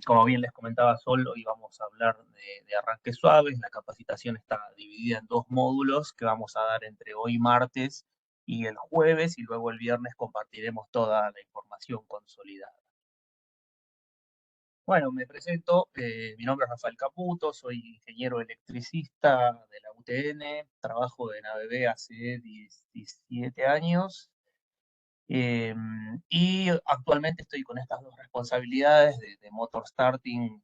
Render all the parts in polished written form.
Como bien les comentaba Sol, hoy vamos a hablar de arranques suaves. La capacitación está dividida en dos módulos que vamos a dar entre hoy martes y el jueves, y luego el viernes compartiremos toda la información consolidada. Bueno, me presento, mi nombre es Rafael Caputo, soy ingeniero electricista de la UTN, trabajo en ABB hace 17 años. Y actualmente estoy con estas dos responsabilidades de Motor Starting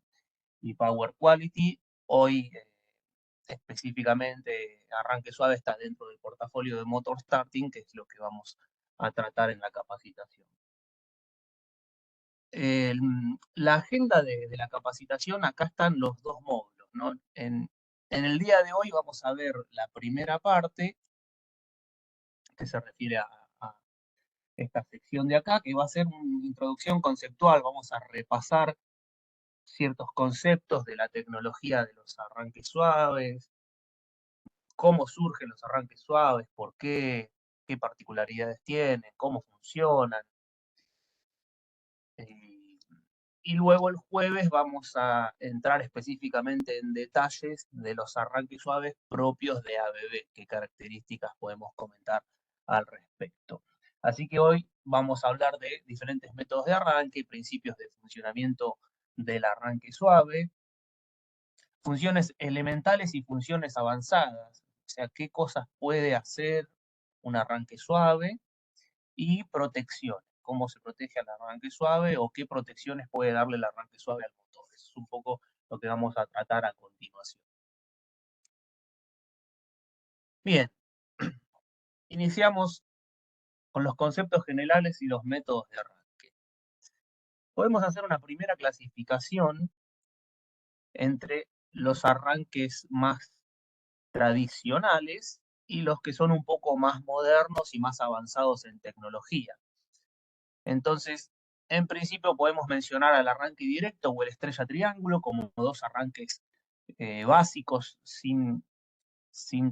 y Power Quality. Hoy específicamente Arranque Suave está dentro del portafolio de Motor Starting, que es lo que vamos a tratar en la capacitación. La agenda de la capacitación, acá están los dos módulos, ¿no? En el día de hoy vamos a ver la primera parte, que se refiere a esta sección de acá, que va a ser una introducción conceptual. Vamos a repasar ciertos conceptos de la tecnología de los arranques suaves, cómo surgen los arranques suaves, por qué, qué particularidades tienen, cómo funcionan. Eh, y luego el jueves vamos a entrar específicamente en detalles de los arranques suaves propios de ABB, qué características podemos comentar al respecto. Así que hoy vamos a hablar de diferentes métodos de arranque, principios de funcionamiento del arranque suave, funciones elementales y funciones avanzadas, o sea, qué cosas puede hacer un arranque suave, y protecciones, cómo se protege al arranque suave o qué protecciones puede darle el arranque suave al motor. Eso es un poco lo que vamos a tratar a continuación. Bien, iniciamos con los conceptos generales y los métodos de arranque. Podemos hacer una primera clasificación entre los arranques más tradicionales y los que son un poco más modernos y más avanzados en tecnología. Entonces, en principio podemos mencionar al arranque directo o el estrella triángulo como dos arranques básicos sin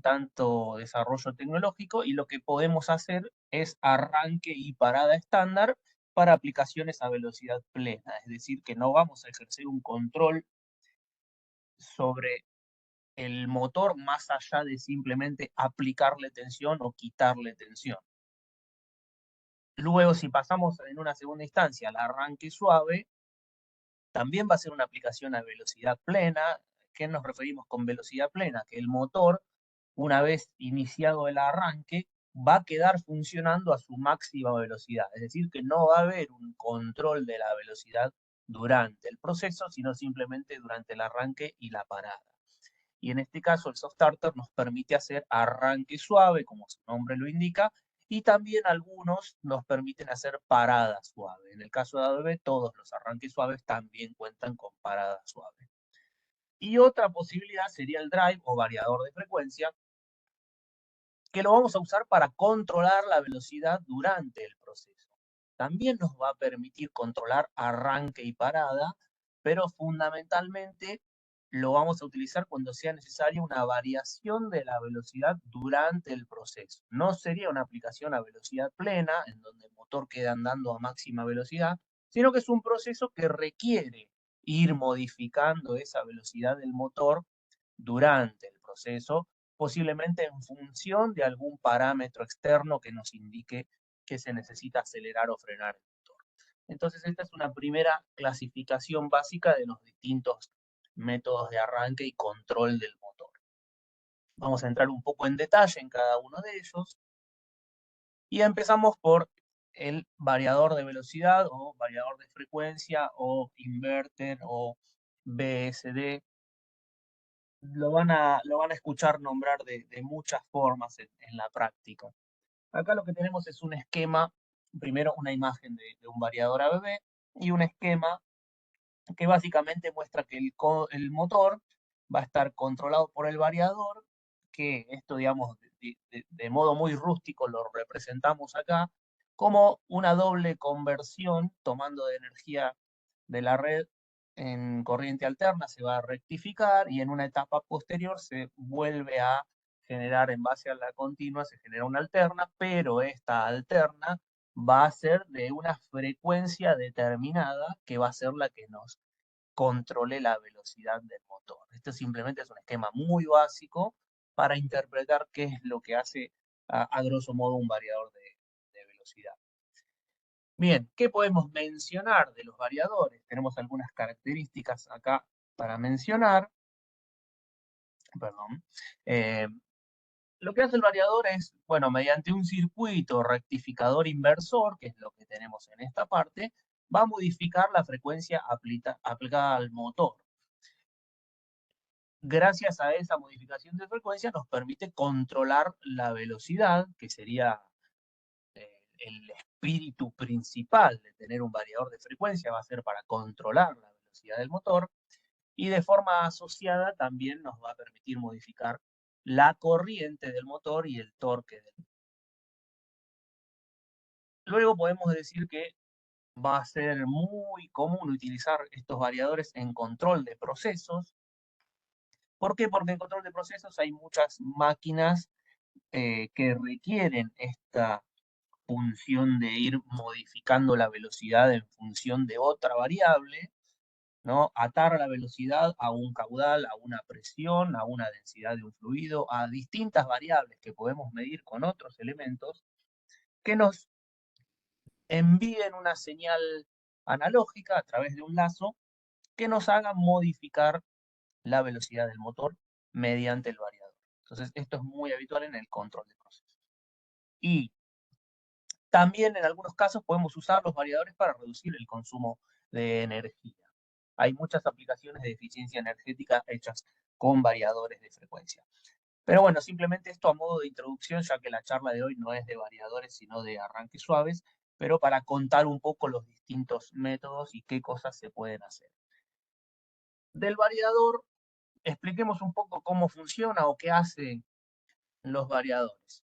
tanto desarrollo tecnológico, y lo que podemos hacer es arranque y parada estándar para aplicaciones a velocidad plena, es decir, que no vamos a ejercer un control sobre el motor más allá de simplemente aplicarle tensión o quitarle tensión. Luego, si pasamos en una segunda instancia al arranque suave, también va a ser una aplicación a velocidad plena. ¿Qué nos referimos con velocidad plena? Que el motor, una vez iniciado el arranque, va a quedar funcionando a su máxima velocidad. Es decir, que no va a haber un control de la velocidad durante el proceso, sino simplemente durante el arranque y la parada. Y en este caso el soft starter nos permite hacer arranque suave, como su nombre lo indica, y también algunos nos permiten hacer parada suave. En el caso de Adobe, todos los arranques suaves también cuentan con parada suave. Y otra posibilidad sería el drive o variador de frecuencia, que lo vamos a usar para controlar la velocidad durante el proceso. También nos va a permitir controlar arranque y parada, pero fundamentalmente lo vamos a utilizar cuando sea necesaria una variación de la velocidad durante el proceso. No sería una aplicación a velocidad plena, en donde el motor queda andando a máxima velocidad, sino que es un proceso que requiere ir modificando esa velocidad del motor durante el proceso, posiblemente en función de algún parámetro externo que nos indique que se necesita acelerar o frenar el motor. Entonces, esta es una primera clasificación básica de los distintos métodos de arranque y control del motor. Vamos a entrar un poco en detalle en cada uno de ellos y empezamos por el variador de velocidad o variador de frecuencia o inverter o BSD. Lo van a escuchar nombrar de muchas formas en la práctica. Acá lo que tenemos es un esquema, primero una imagen de un variador ABB y un esquema que básicamente muestra que el motor va a estar controlado por el variador, que esto, digamos, de modo muy rústico lo representamos acá como una doble conversión, tomando de energía de la red en corriente alterna, se va a rectificar y en una etapa posterior se vuelve a generar en base a la continua, se genera una alterna, pero esta alterna va a ser de una frecuencia determinada que va a ser la que nos controle la velocidad del motor. Esto simplemente es un esquema muy básico para interpretar qué es lo que hace a grosso modo un variador de velocidad. Bien, ¿qué podemos mencionar de los variadores? Tenemos algunas características acá para mencionar. Perdón. Eh, lo que hace el variador es, bueno, mediante un circuito rectificador inversor, que es lo que tenemos en esta parte, va a modificar la frecuencia aplicada al motor. Gracias a esa modificación de frecuencia nos permite controlar la velocidad, que sería el espíritu principal de tener un variador de frecuencia, va a ser para controlar la velocidad del motor, y de forma asociada también nos va a permitir modificar la corriente del motor y el torque del motor. Luego podemos decir que va a ser muy común utilizar estos variadores en control de procesos. ¿Por qué? Porque en control de procesos hay muchas máquinas que requieren esta función de ir modificando la velocidad en función de otra variable, ¿no? Atar la velocidad a un caudal, a una presión, a una densidad de un fluido, a distintas variables que podemos medir con otros elementos que nos envíen una señal analógica a través de un lazo que nos haga modificar la velocidad del motor mediante el variador. Entonces, esto es muy habitual en el control de procesos. Y también en algunos casos podemos usar los variadores para reducir el consumo de energía. Hay muchas aplicaciones de eficiencia energética hechas con variadores de frecuencia. Pero bueno, simplemente esto a modo de introducción, ya que la charla de hoy no es de variadores, sino de arranques suaves, pero para contar un poco los distintos métodos y qué cosas se pueden hacer. Del variador, expliquemos un poco cómo funciona o qué hacen los variadores.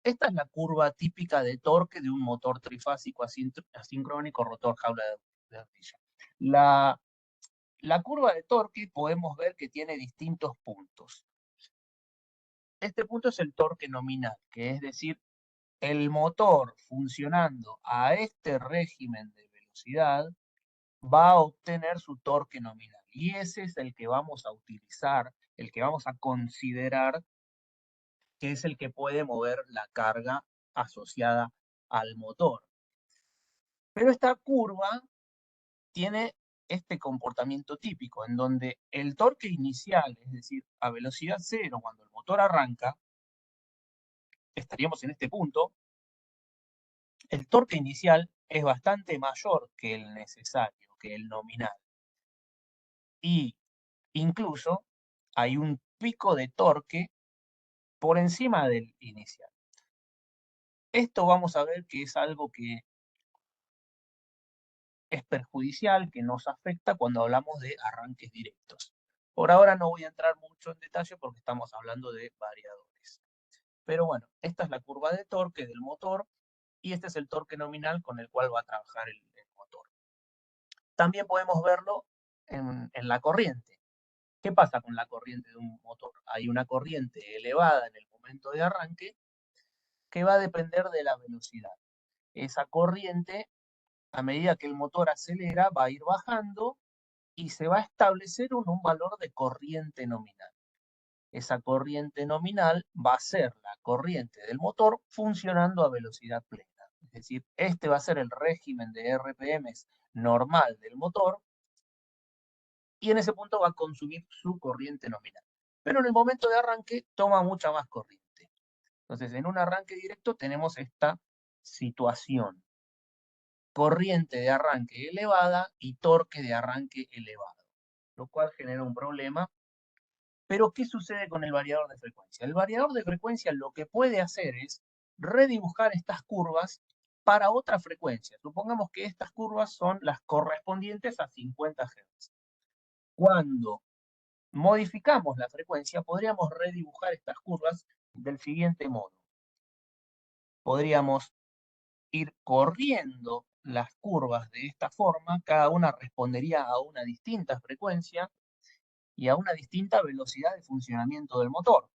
Esta es la curva típica de torque de un motor trifásico asincrónico rotor jaula de ardilla. La curva de torque podemos ver que tiene distintos puntos. Este punto es el torque nominal, que es decir, el motor funcionando a este régimen de velocidad va a obtener su torque nominal. Y ese es el que vamos a utilizar, el que vamos a considerar que es el que puede mover la carga asociada al motor. Pero esta curva tiene este comportamiento típico, en donde el torque inicial, es decir, a velocidad cero, cuando el motor arranca, estaríamos en este punto, el torque inicial es bastante mayor que el necesario, que el nominal. Y incluso hay un pico de torque por encima del inicial. Esto vamos a ver que es algo que es perjudicial, que nos afecta cuando hablamos de arranques directos. Por ahora no voy a entrar mucho en detalle porque estamos hablando de variadores. Pero bueno, esta es la curva de torque del motor y este es el torque nominal con el cual va a trabajar el motor. También podemos verlo en la corriente. ¿Qué pasa con la corriente de un motor? Hay una corriente elevada en el momento de arranque que va a depender de la velocidad. Esa corriente, a medida que el motor acelera, va a ir bajando y se va a establecer un valor de corriente nominal. Esa corriente nominal va a ser la corriente del motor funcionando a velocidad plena. Es decir, este va a ser el régimen de RPMs normal del motor y en ese punto va a consumir su corriente nominal. Pero en el momento de arranque toma mucha más corriente. Entonces, en un arranque directo tenemos esta situación. Corriente de arranque elevada y torque de arranque elevado, lo cual genera un problema. Pero, ¿qué sucede con el variador de frecuencia? El variador de frecuencia lo que puede hacer es redibujar estas curvas para otra frecuencia. Supongamos que estas curvas son las correspondientes a 50 Hz. Cuando modificamos la frecuencia, podríamos redibujar estas curvas del siguiente modo. Podríamos ir corriendo las curvas de esta forma, cada una respondería a una distinta frecuencia y a una distinta velocidad de funcionamiento del motor.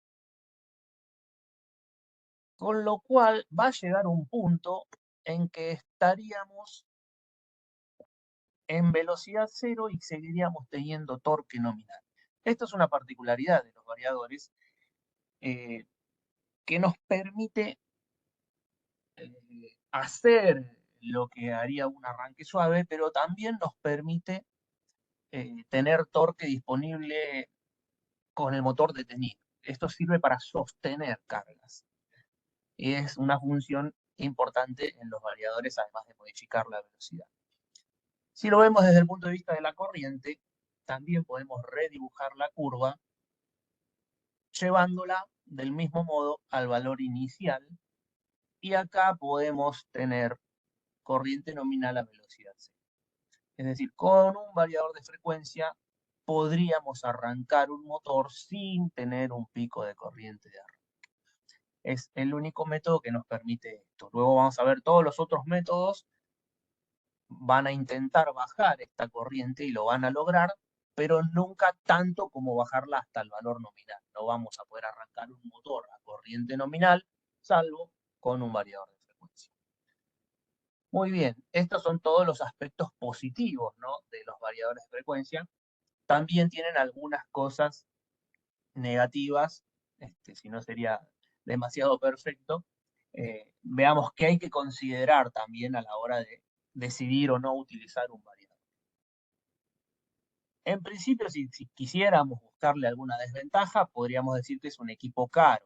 Con lo cual va a llegar un punto en que estaríamos en velocidad cero y seguiríamos teniendo torque nominal. Esto es una particularidad de los variadores eh, que nos permite hacer lo que haría un arranque suave, pero también nos permite tener torque disponible con el motor detenido. Esto sirve para sostener cargas. Y es una función importante en los variadores, además de modificar la velocidad. Si lo vemos desde el punto de vista de la corriente, también podemos redibujar la curva llevándola del mismo modo al valor inicial. Y acá podemos tener corriente nominal a velocidad cero. Es decir, con un variador de frecuencia podríamos arrancar un motor sin tener un pico de corriente de arranque. Es el único método que nos permite esto. Luego vamos a ver todos los otros métodos van a intentar bajar esta corriente y lo van a lograr, pero nunca tanto como bajarla hasta el valor nominal. No vamos a poder arrancar un motor a corriente nominal, salvo con un variador de frecuencia. Muy bien, estos son todos los aspectos positivos, ¿no?, de los variadores de frecuencia. También tienen algunas cosas negativas, si no sería demasiado perfecto. Veamos qué hay que considerar también a la hora de decidir o no utilizar un variador. En principio, si quisiéramos buscarle alguna desventaja, podríamos decir que es un equipo caro.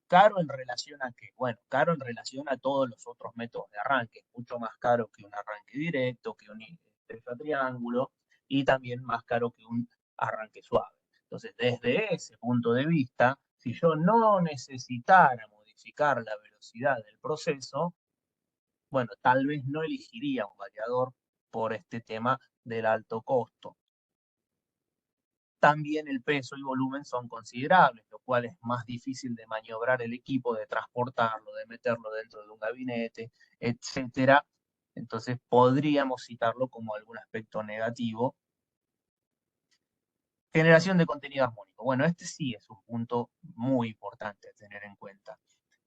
¿Caro en relación a qué? Bueno, caro en relación a todos los otros métodos de arranque. Mucho más caro que un arranque directo, que un estrella triángulo, y también más caro que un arranque suave. Entonces, desde ese punto de vista, si yo no necesitara modificar la velocidad del proceso, bueno, tal vez no elegiría un variador por este tema del alto costo. También el peso y volumen son considerables, lo cual es más difícil de maniobrar el equipo, de transportarlo, de meterlo dentro de un gabinete, etcétera. Entonces podríamos citarlo como algún aspecto negativo. Generación de contenido armónico. Bueno, este sí es un punto muy importante a tener en cuenta,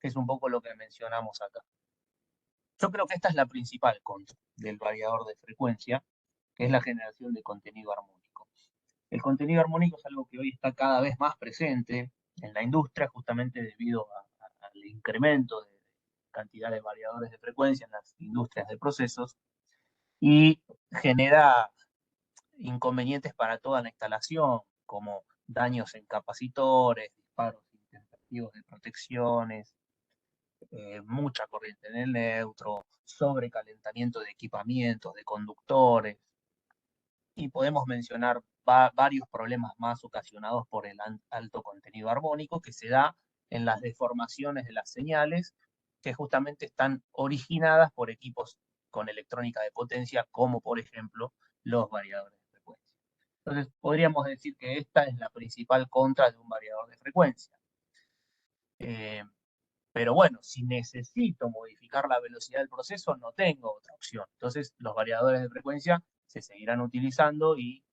que es un poco lo que mencionamos acá. Yo creo que esta es la principal contra del variador de frecuencia, que es la generación de contenido armónico. El contenido armónico es algo que hoy está cada vez más presente en la industria, justamente debido al incremento de cantidad de variadores de frecuencia en las industrias de procesos, y genera inconvenientes para toda la instalación, como daños en capacitores, disparos intempestivos de protecciones, mucha corriente en el neutro, sobrecalentamiento de equipamientos, de conductores, y podemos mencionar varios problemas más ocasionados por el alto contenido armónico que se da en las deformaciones de las señales, que justamente están originadas por equipos con electrónica de potencia, como por ejemplo los variadores de frecuencia. Entonces, podríamos decir que esta es la principal contra de un variador de frecuencia. Pero bueno, si necesito modificar la velocidad del proceso, no tengo otra opción. Entonces, los variadores de frecuencia se seguirán utilizando y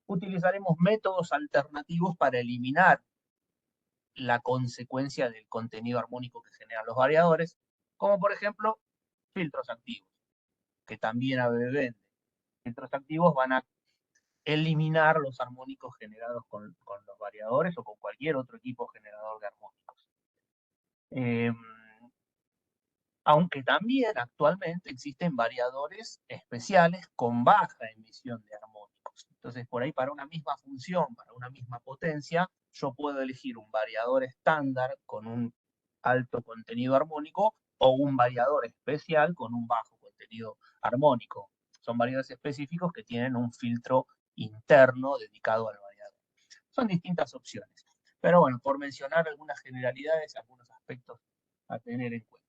utilizaremos métodos alternativos para eliminar la consecuencia del contenido armónico que generan los variadores, como por ejemplo filtros activos, que también ABB vende. Filtros activos van a eliminar los armónicos generados con los variadores o con cualquier otro equipo generador de armónicos. Aunque también actualmente existen variadores especiales con baja emisión de armónicos. Entonces, por ahí para una misma función, para una misma potencia, yo puedo elegir un variador estándar con un alto contenido armónico o un variador especial con un bajo contenido armónico. Son variadores específicos que tienen un filtro interno dedicado al variador. Son distintas opciones. Pero bueno, por mencionar algunas generalidades, algunos aspectos a tener en cuenta.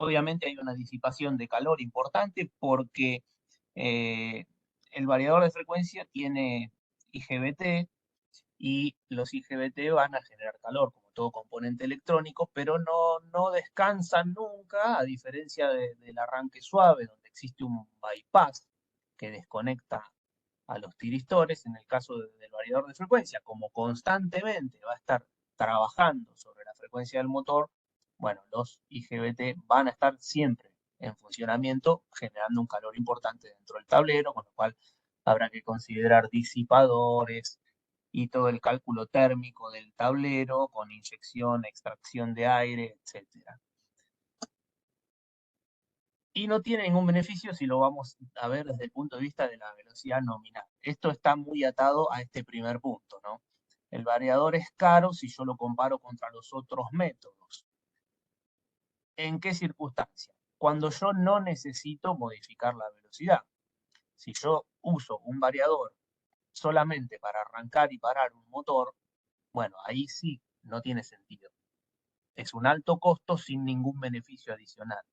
Obviamente hay una disipación de calor importante porque el variador de frecuencia tiene IGBT y los IGBT van a generar calor, como todo componente electrónico, pero no descansan nunca, a diferencia del arranque suave, donde existe un bypass que desconecta a los tiristores. En el caso del variador de frecuencia, como constantemente va a estar trabajando sobre la frecuencia del motor, Bueno, los IGBT van a estar siempre en funcionamiento, generando un calor importante dentro del tablero, con lo cual habrá que considerar disipadores y todo el cálculo térmico del tablero, con inyección, extracción de aire, etc. Y no tiene ningún beneficio si lo vamos a ver desde el punto de vista de la velocidad nominal. Esto está muy atado a este primer punto, ¿no? El variador es caro si yo lo comparo contra los otros métodos. ¿En qué circunstancia? Cuando yo no necesito modificar la velocidad. Si yo uso un variador solamente para arrancar y parar un motor, bueno, ahí sí no tiene sentido. Es un alto costo sin ningún beneficio adicional,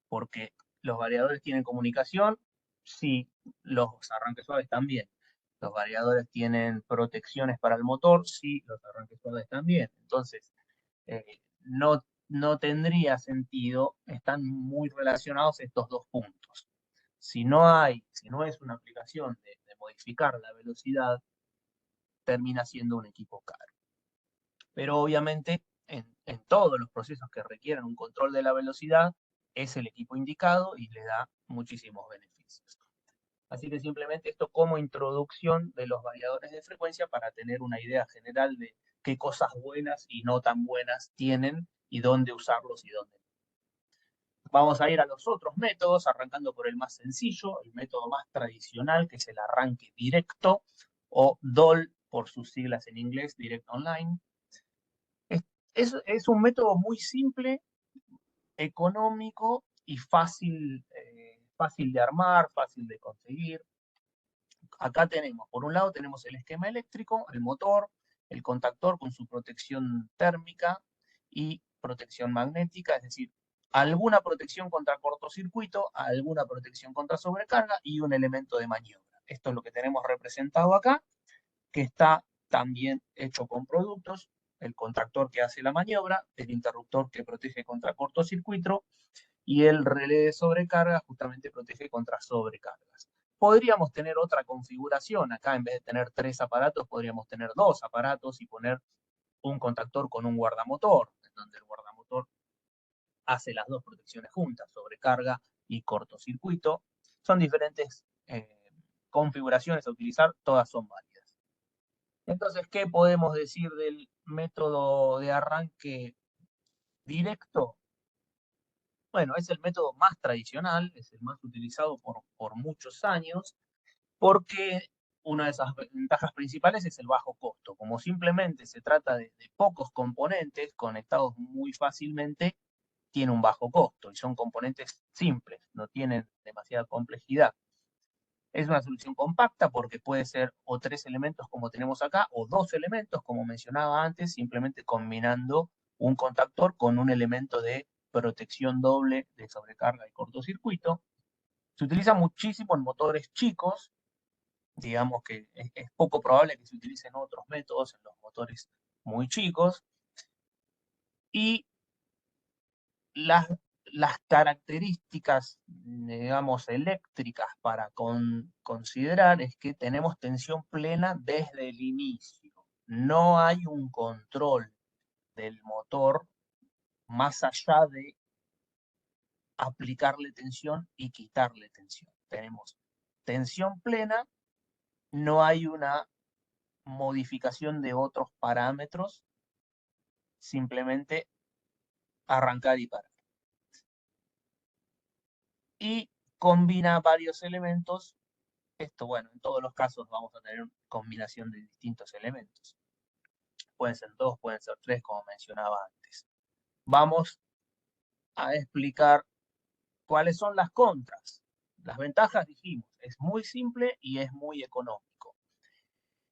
porque los variadores tienen comunicación, sí, los arranques suaves también. Los variadores tienen protecciones para el motor, sí, los arranques suaves también. Entonces, no tendría sentido, están muy relacionados estos dos puntos. Si no es una aplicación de modificar la velocidad, termina siendo un equipo caro. Pero obviamente en todos los procesos que requieran un control de la velocidad, es el equipo indicado y le da muchísimos beneficios. Así que simplemente esto como introducción de los variadores de frecuencia para tener una idea general de qué cosas buenas y no tan buenas tienen y dónde usarlos y dónde no. Vamos a ir a los otros métodos, arrancando por el más sencillo, el método más tradicional, que es el arranque directo, o DOL por sus siglas en inglés, Direct Online. Es un método muy simple, económico y fácil de armar, fácil de conseguir. Acá tenemos, por un lado tenemos el esquema eléctrico, el motor, el contactor con su protección térmica y protección magnética, es decir, alguna protección contra cortocircuito, alguna protección contra sobrecarga y un elemento de maniobra. Esto es lo que tenemos representado acá, que está también hecho con productos, el contactor que hace la maniobra, el interruptor que protege contra cortocircuito y el relé de sobrecarga justamente protege contra sobrecargas. Podríamos tener otra configuración, acá en vez de tener 3 aparatos, podríamos tener 2 aparatos y poner un contactor con un guardamotor, en donde el guardamotor hace las dos protecciones juntas, sobrecarga y cortocircuito. Son diferentes configuraciones a utilizar, todas son válidas. Entonces, ¿qué podemos decir del método de arranque directo? Bueno, es el método más tradicional, es el más utilizado por muchos años, porque una de esas ventajas principales es el bajo costo. Como simplemente se trata de pocos componentes conectados muy fácilmente, tiene un bajo costo y son componentes simples, no tienen demasiada complejidad. Es una solución compacta porque puede ser o 3 elementos como tenemos acá, o 2 elementos como mencionaba antes, simplemente combinando un contactor con un elemento de protección doble de sobrecarga y cortocircuito. Se utiliza muchísimo en motores chicos, digamos que es poco probable que se utilicen otros métodos en los motores muy chicos, y las características, digamos, eléctricas para considerar es que tenemos tensión plena desde el inicio. No hay un control del motor más allá de aplicarle tensión y quitarle tensión. Tenemos tensión plena, no hay una modificación de otros parámetros, simplemente arrancar y parar. Y combina varios elementos. Esto, bueno, en todos los casos vamos a tener combinación de distintos elementos. Pueden ser 2, pueden ser 3, como mencionaba antes. Vamos a explicar cuáles son las contras. Las ventajas, dijimos, es muy simple y es muy económico.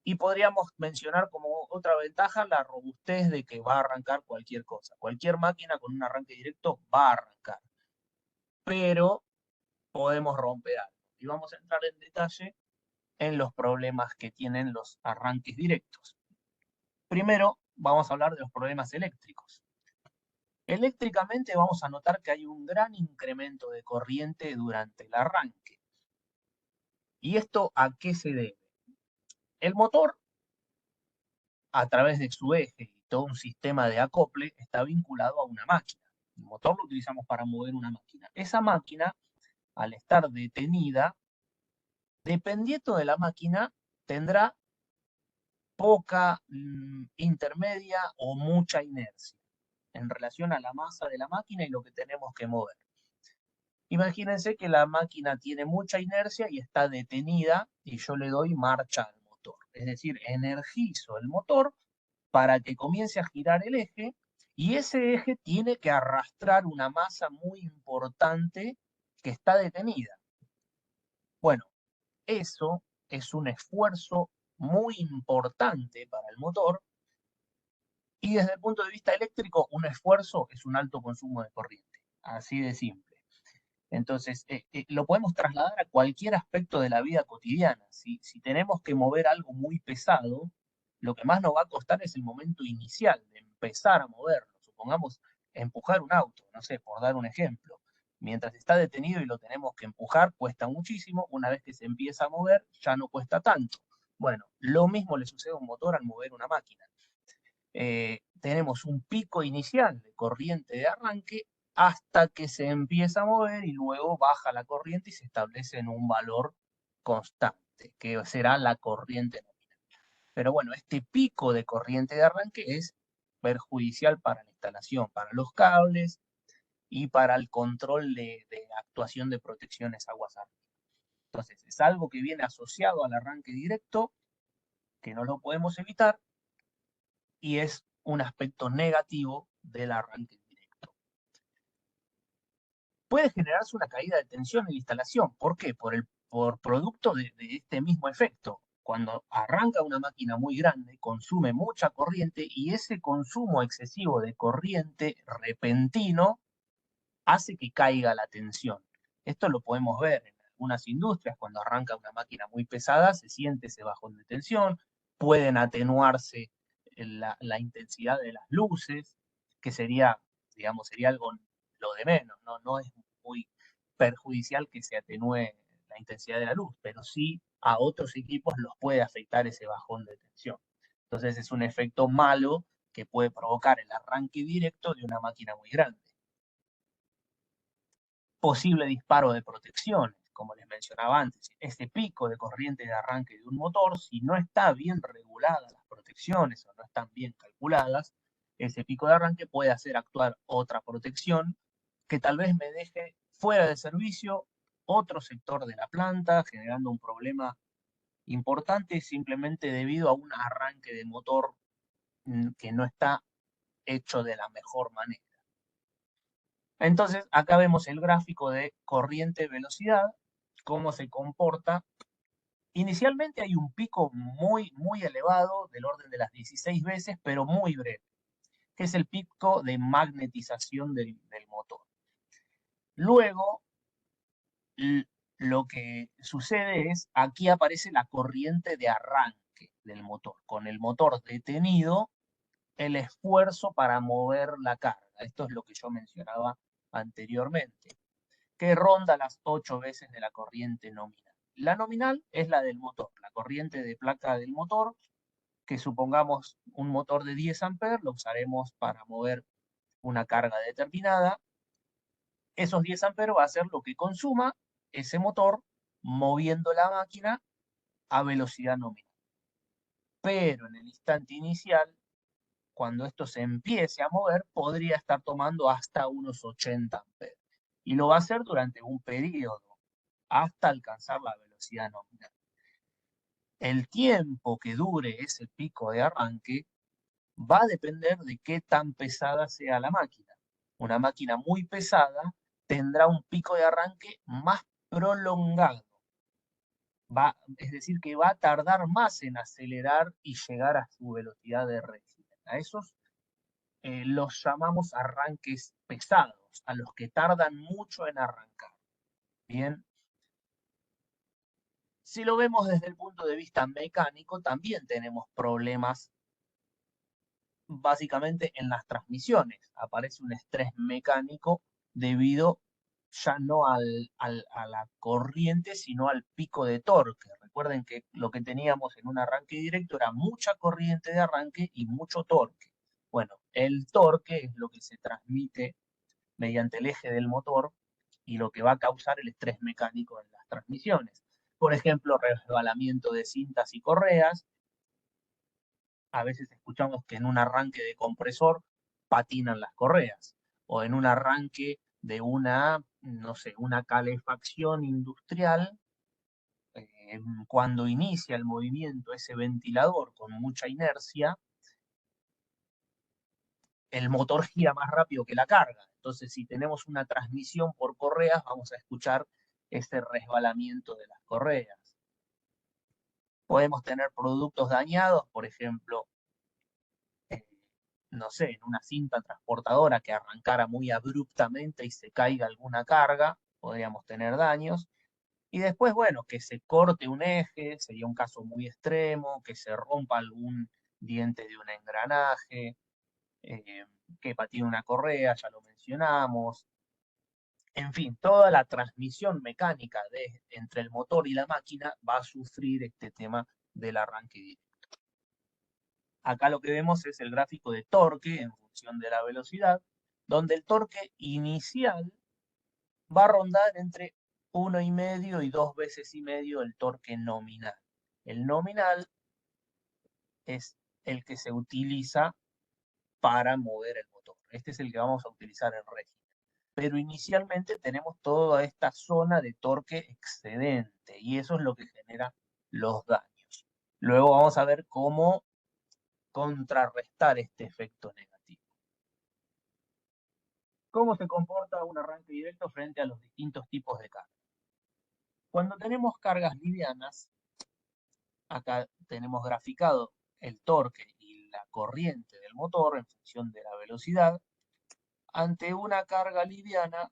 Y podríamos mencionar como otra ventaja la robustez de que va a arrancar cualquier cosa. Cualquier máquina con un arranque directo va a arrancar. Pero podemos romper algo. Y vamos a entrar en detalle en los problemas que tienen los arranques directos. Primero, vamos a hablar de los problemas eléctricos. Eléctricamente vamos a notar que hay un gran incremento de corriente durante el arranque. ¿Y esto a qué se debe? El motor, a través de su eje y todo un sistema de acople, está vinculado a una máquina. El motor lo utilizamos para mover una máquina. Esa máquina, al estar detenida, dependiendo de la máquina, tendrá poca, intermedia o mucha inercia en relación a la masa de la máquina y lo que tenemos que mover. Imagínense que la máquina tiene mucha inercia y está detenida y yo le doy marcha al motor. Es decir, energizo el motor para que comience a girar el eje y ese eje tiene que arrastrar una masa muy importante que está detenida. Bueno, eso es un esfuerzo muy importante para el motor y desde el punto de vista eléctrico, un esfuerzo es un alto consumo de corriente. Así de simple. Entonces, lo podemos trasladar a cualquier aspecto de la vida cotidiana. Si tenemos que mover algo muy pesado, lo que más nos va a costar es el momento inicial de empezar a moverlo. Supongamos empujar un auto, no sé, por dar un ejemplo. Mientras está detenido y lo tenemos que empujar, cuesta muchísimo. Una vez que se empieza a mover, ya no cuesta tanto. Bueno, lo mismo le sucede a un motor al mover una máquina. Tenemos un pico inicial de corriente de arranque hasta que se empieza a mover y luego baja la corriente y se establece en un valor constante, que será la corriente nominal. Pero bueno, este pico de corriente de arranque es perjudicial para la instalación, para los cables y para el control de actuación de protecciones aguas arriba. Entonces, es algo que viene asociado al arranque directo, que no lo podemos evitar, y es un aspecto negativo del arranque directo. Puede generarse una caída de tensión en la instalación. ¿Por qué? Por producto de este mismo efecto. Cuando arranca una máquina muy grande, consume mucha corriente y ese consumo excesivo de corriente repentino hace que caiga la tensión. Esto lo podemos ver en algunas industrias, cuando arranca una máquina muy pesada, se siente ese bajón de tensión, pueden atenuarse la intensidad de las luces, que sería, digamos, sería algo lo de menos, no es muy perjudicial que se atenúe la intensidad de la luz, pero sí a otros equipos los puede afectar ese bajón de tensión. Entonces es un efecto malo que puede provocar el arranque directo de una máquina muy grande. Posible disparo de protecciones, como les mencionaba antes. Este pico de corriente de arranque de un motor, si no está bien reguladas las protecciones o no están bien calculadas, ese pico de arranque puede hacer actuar otra protección que tal vez me deje fuera de servicio otro sector de la planta, generando un problema importante simplemente debido a un arranque de motor que no está hecho de la mejor manera. Entonces, acá vemos el gráfico de corriente-velocidad, cómo se comporta. Inicialmente hay un pico muy elevado, del orden de las 16 veces, pero muy breve, que es el pico de magnetización del motor. Luego, lo que sucede es, aquí aparece la corriente de arranque del motor. Con el motor detenido, el esfuerzo para mover la carga. Esto es lo que yo mencionaba anteriormente, que ronda las 8 veces de la corriente nominal. La nominal es la del motor, la corriente de placa del motor, que supongamos un motor de 10 amperes, lo usaremos para mover una carga determinada. Esos 10 amperes va a ser lo que consuma ese motor moviendo la máquina a velocidad nominal. Pero en el instante inicial, cuando esto se empiece a mover, podría estar tomando hasta unos 80 amperes. Y lo va a hacer durante un periodo hasta alcanzar la velocidad nominal. El tiempo que dure ese pico de arranque va a depender de qué tan pesada sea la máquina. Una máquina muy pesada tendrá un pico de arranque más prolongado. Es decir, que va a tardar más en acelerar y llegar a su velocidad de régimen. A esos los llamamos arranques pesados, a los que tardan mucho en arrancar. Bien. Si lo vemos desde el punto de vista mecánico, también tenemos problemas básicamente en las transmisiones. Aparece un estrés mecánico debido ya no a la corriente, sino al pico de torque. Recuerden que lo que teníamos en un arranque directo era mucha corriente de arranque y mucho torque. Bueno, el torque es lo que se transmite mediante el eje del motor y lo que va a causar el estrés mecánico en las transmisiones. Por ejemplo, resbalamiento de cintas y correas. A veces escuchamos que en un arranque de compresor patinan las correas, o en un arranque de una, no sé, una calefacción industrial, cuando inicia el movimiento ese ventilador con mucha inercia, el motor gira más rápido que la carga. Entonces, si tenemos una transmisión por correas, vamos a escuchar ese resbalamiento de las correas. Podemos tener productos dañados, por ejemplo, no sé, en una cinta transportadora que arrancara muy abruptamente y se caiga alguna carga, podríamos tener daños. Y después, bueno, que se corte un eje, sería un caso muy extremo, que se rompa algún diente de un engranaje, eh, que patine una correa, ya lo mencionamos. En fin, toda la transmisión mecánica entre el motor y la máquina va a sufrir este tema del arranque directo. Acá lo que vemos es el gráfico de torque en función de la velocidad, donde el torque inicial va a rondar entre 1,5 y 2,5 veces el torque nominal. El nominal es el que se utiliza para mover el motor. Este es el que vamos a utilizar en régimen. Pero inicialmente tenemos toda esta zona de torque excedente y eso es lo que genera los daños. Luego vamos a ver cómo contrarrestar este efecto negativo. ¿Cómo se comporta un arranque directo frente a los distintos tipos de carga? Cuando tenemos cargas livianas, acá tenemos graficado el torque y la corriente del motor en función de la velocidad. Ante una carga liviana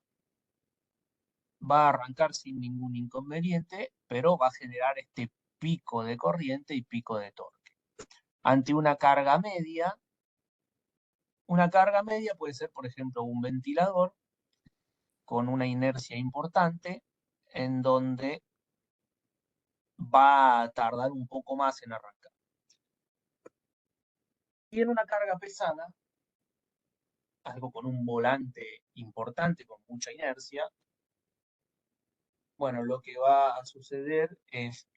va a arrancar sin ningún inconveniente, pero va a generar este pico de corriente y pico de torque. Ante una carga media puede ser, por ejemplo, un ventilador con una inercia importante en donde va a tardar un poco más en arrancar. Y en una carga pesada, algo con un volante importante, con mucha inercia, bueno, lo que va a suceder es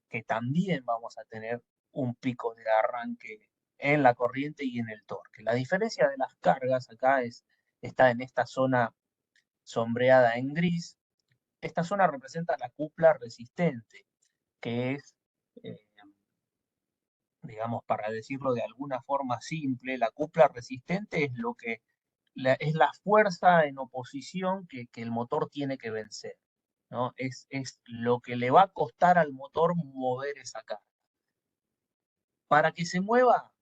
que también vamos a tener un pico de arranque en la corriente y en el torque. La diferencia de las cargas acá está en esta zona sombreada en gris. Esta zona representa la cupla resistente, que es, eh, digamos, para decirlo de alguna forma simple, la cupla resistente es es la fuerza en oposición que el motor tiene que vencer, ¿no? Es lo que le va a costar al motor mover esa carga. Para que se mueva,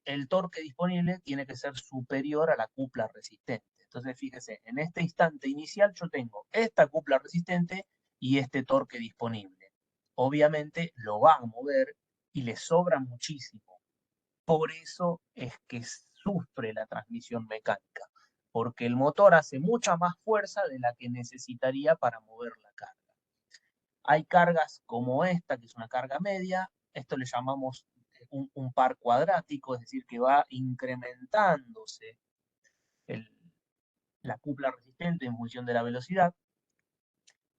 el torque disponible tiene que ser superior a la cupla resistente. Entonces, fíjese, en este instante inicial yo tengo esta cupla resistente y este torque disponible. Obviamente lo va a mover y le sobra muchísimo. Por eso es que sufre la transmisión mecánica, porque el motor hace mucha más fuerza de la que necesitaría para mover la carga. Hay cargas como esta, que es una carga media, esto le llamamos un par cuadrático, es decir, que va incrementándose el, la cupla resistente en función de la velocidad,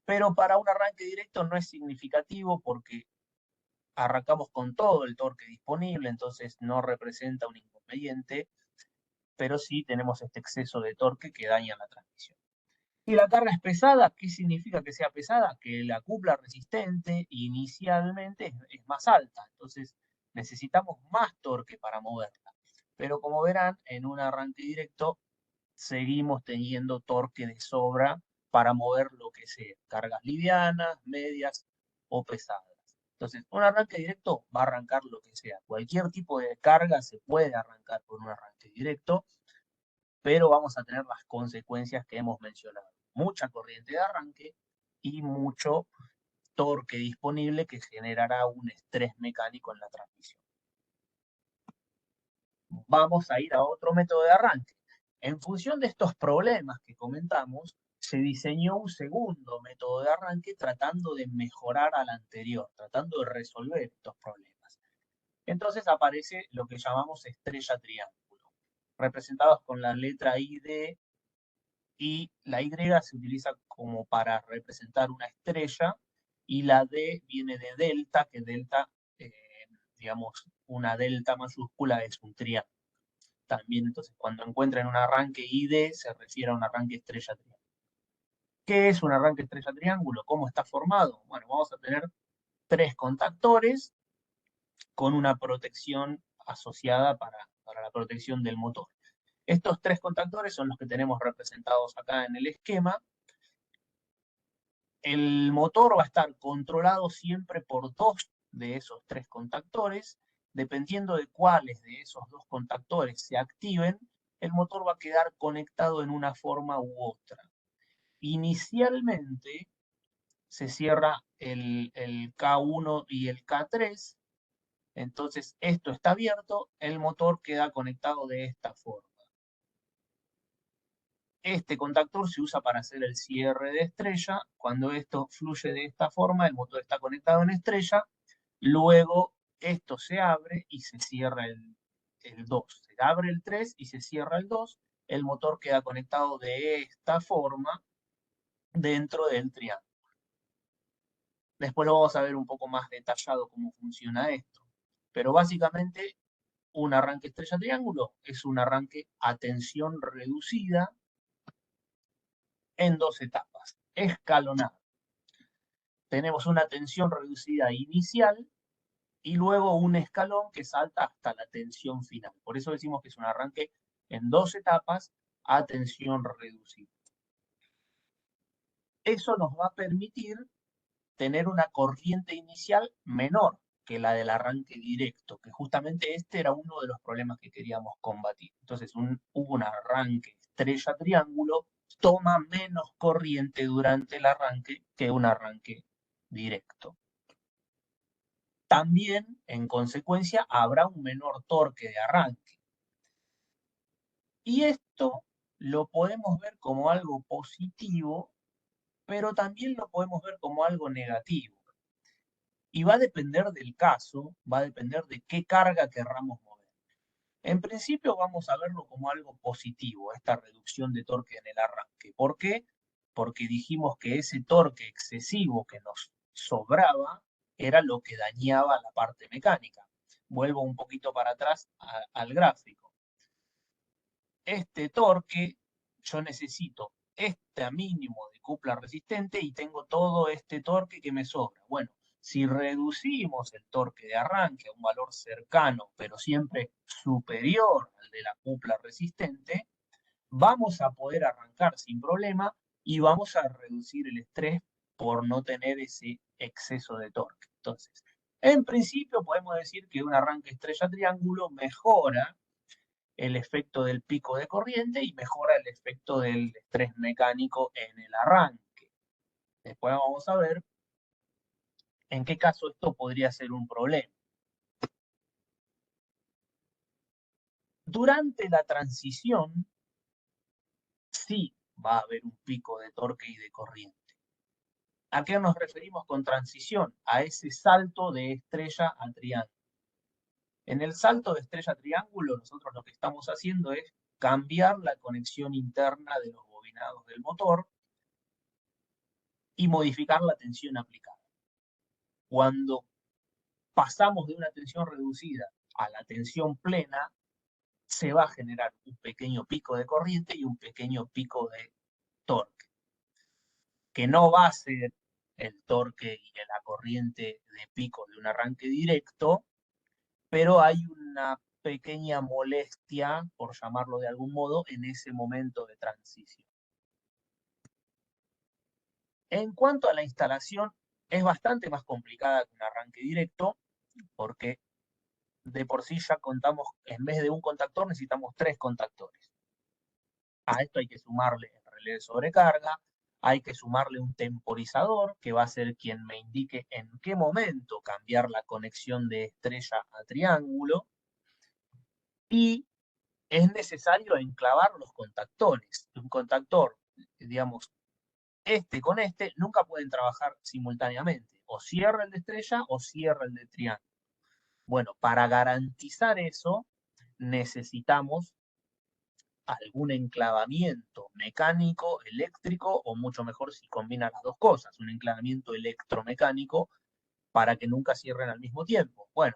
pero para un arranque directo no es significativo porque arrancamos con todo el torque disponible, entonces no representa un inconveniente, pero sí tenemos este exceso de torque que daña la transmisión. Y la carga es pesada. ¿Qué significa que sea pesada? Que la cupla resistente inicialmente es más alta, entonces necesitamos más torque para moverla. Pero como verán, en un arranque directo seguimos teniendo torque de sobra para mover lo que sea, cargas livianas, medias o pesadas. Entonces, un arranque directo va a arrancar lo que sea. Cualquier tipo de carga se puede arrancar por un arranque directo, pero vamos a tener las consecuencias que hemos mencionado. Mucha corriente de arranque y mucho torque disponible que generará un estrés mecánico en la transmisión. Vamos a ir a otro método de arranque. En función de estos problemas que comentamos, se diseñó un segundo método de arranque tratando de mejorar al anterior, tratando de resolver estos problemas. Entonces aparece lo que llamamos estrella triángulo, representados con la letra ID y la Y se utiliza como para representar una estrella, y la D viene de delta, que delta, digamos, una delta mayúscula es un triángulo. También, entonces, cuando encuentran un arranque ID, se refiere a un arranque estrella-triángulo. ¿Qué es un arranque estrella-triángulo? ¿Cómo está formado? Bueno, vamos a tener 3 contactores con una protección asociada para la protección del motor. Estos 3 contactores son los que tenemos representados acá en el esquema. El motor va a estar controlado siempre por 2 de esos 3 contactores. Dependiendo de cuáles de esos 2 contactores se activen, el motor va a quedar conectado en una forma u otra. Inicialmente se cierra el K1 y el K3, entonces esto está abierto, el motor queda conectado de esta forma. Este contactor se usa para hacer el cierre de estrella. Cuando esto fluye de esta forma, el motor está conectado en estrella. Luego esto se abre y se cierra el 2. Se abre el 3 y se cierra el 2. El motor queda conectado de esta forma dentro del triángulo. Después lo vamos a ver un poco más detallado cómo funciona esto. Pero básicamente un arranque estrella-triángulo es un arranque a tensión reducida en 2 etapas, escalonado. Tenemos una tensión reducida inicial y luego un escalón que salta hasta la tensión final. Por eso decimos que es un arranque en 2 etapas a tensión reducida. Eso nos va a permitir tener una corriente inicial menor que la del arranque directo, que justamente este era uno de los problemas que queríamos combatir. Entonces, un arranque estrella-triángulo toma menos corriente durante el arranque que un arranque directo. También, en consecuencia, habrá un menor torque de arranque. Y esto lo podemos ver como algo positivo, pero también lo podemos ver como algo negativo. Y va a depender del caso, va a depender de qué carga querramos mover. En principio vamos a verlo como algo positivo, esta reducción de torque en el arranque. ¿Por qué? Porque dijimos que ese torque excesivo que nos sobraba era lo que dañaba la parte mecánica. Vuelvo un poquito para atrás al gráfico. Este torque, yo necesito este mínimo de cupla resistente y tengo todo este torque que me sobra. Bueno, si reducimos el torque de arranque a un valor cercano, pero siempre superior al de la cupla resistente, vamos a poder arrancar sin problema y vamos a reducir el estrés por no tener ese exceso de torque. Entonces, en principio podemos decir que un arranque estrella-triángulo mejora el efecto del pico de corriente y mejora el efecto del estrés mecánico en el arranque. Después vamos a ver en qué caso esto podría ser un problema. Durante la transición, sí va a haber un pico de torque y de corriente. ¿A qué nos referimos con transición? A ese salto de estrella a triángulo. En el salto de estrella a triángulo, nosotros lo que estamos haciendo es cambiar la conexión interna de los bobinados del motor y modificar la tensión aplicada. Cuando pasamos de una tensión reducida a la tensión plena, se va a generar un pequeño pico de corriente y un pequeño pico de torque, que no va a ser el torque y la corriente de pico de un arranque directo, pero hay una pequeña molestia, por llamarlo de algún modo, en ese momento de transición. En cuanto a la instalación, es bastante más complicada que un arranque directo, porque de por sí ya contamos, en vez de un contactor, necesitamos 3 contactores. A esto hay que sumarle el relé de sobrecarga, hay que sumarle un temporizador, que va a ser quien me indique en qué momento cambiar la conexión de estrella a triángulo, y es necesario enclavar los contactores. Un contactor, digamos, este con este, nunca pueden trabajar simultáneamente. O cierra el de estrella o cierra el de triángulo. Bueno, para garantizar eso, necesitamos algún enclavamiento mecánico, eléctrico, o mucho mejor si combina las dos cosas, un enclavamiento electromecánico para que nunca cierren al mismo tiempo. Bueno,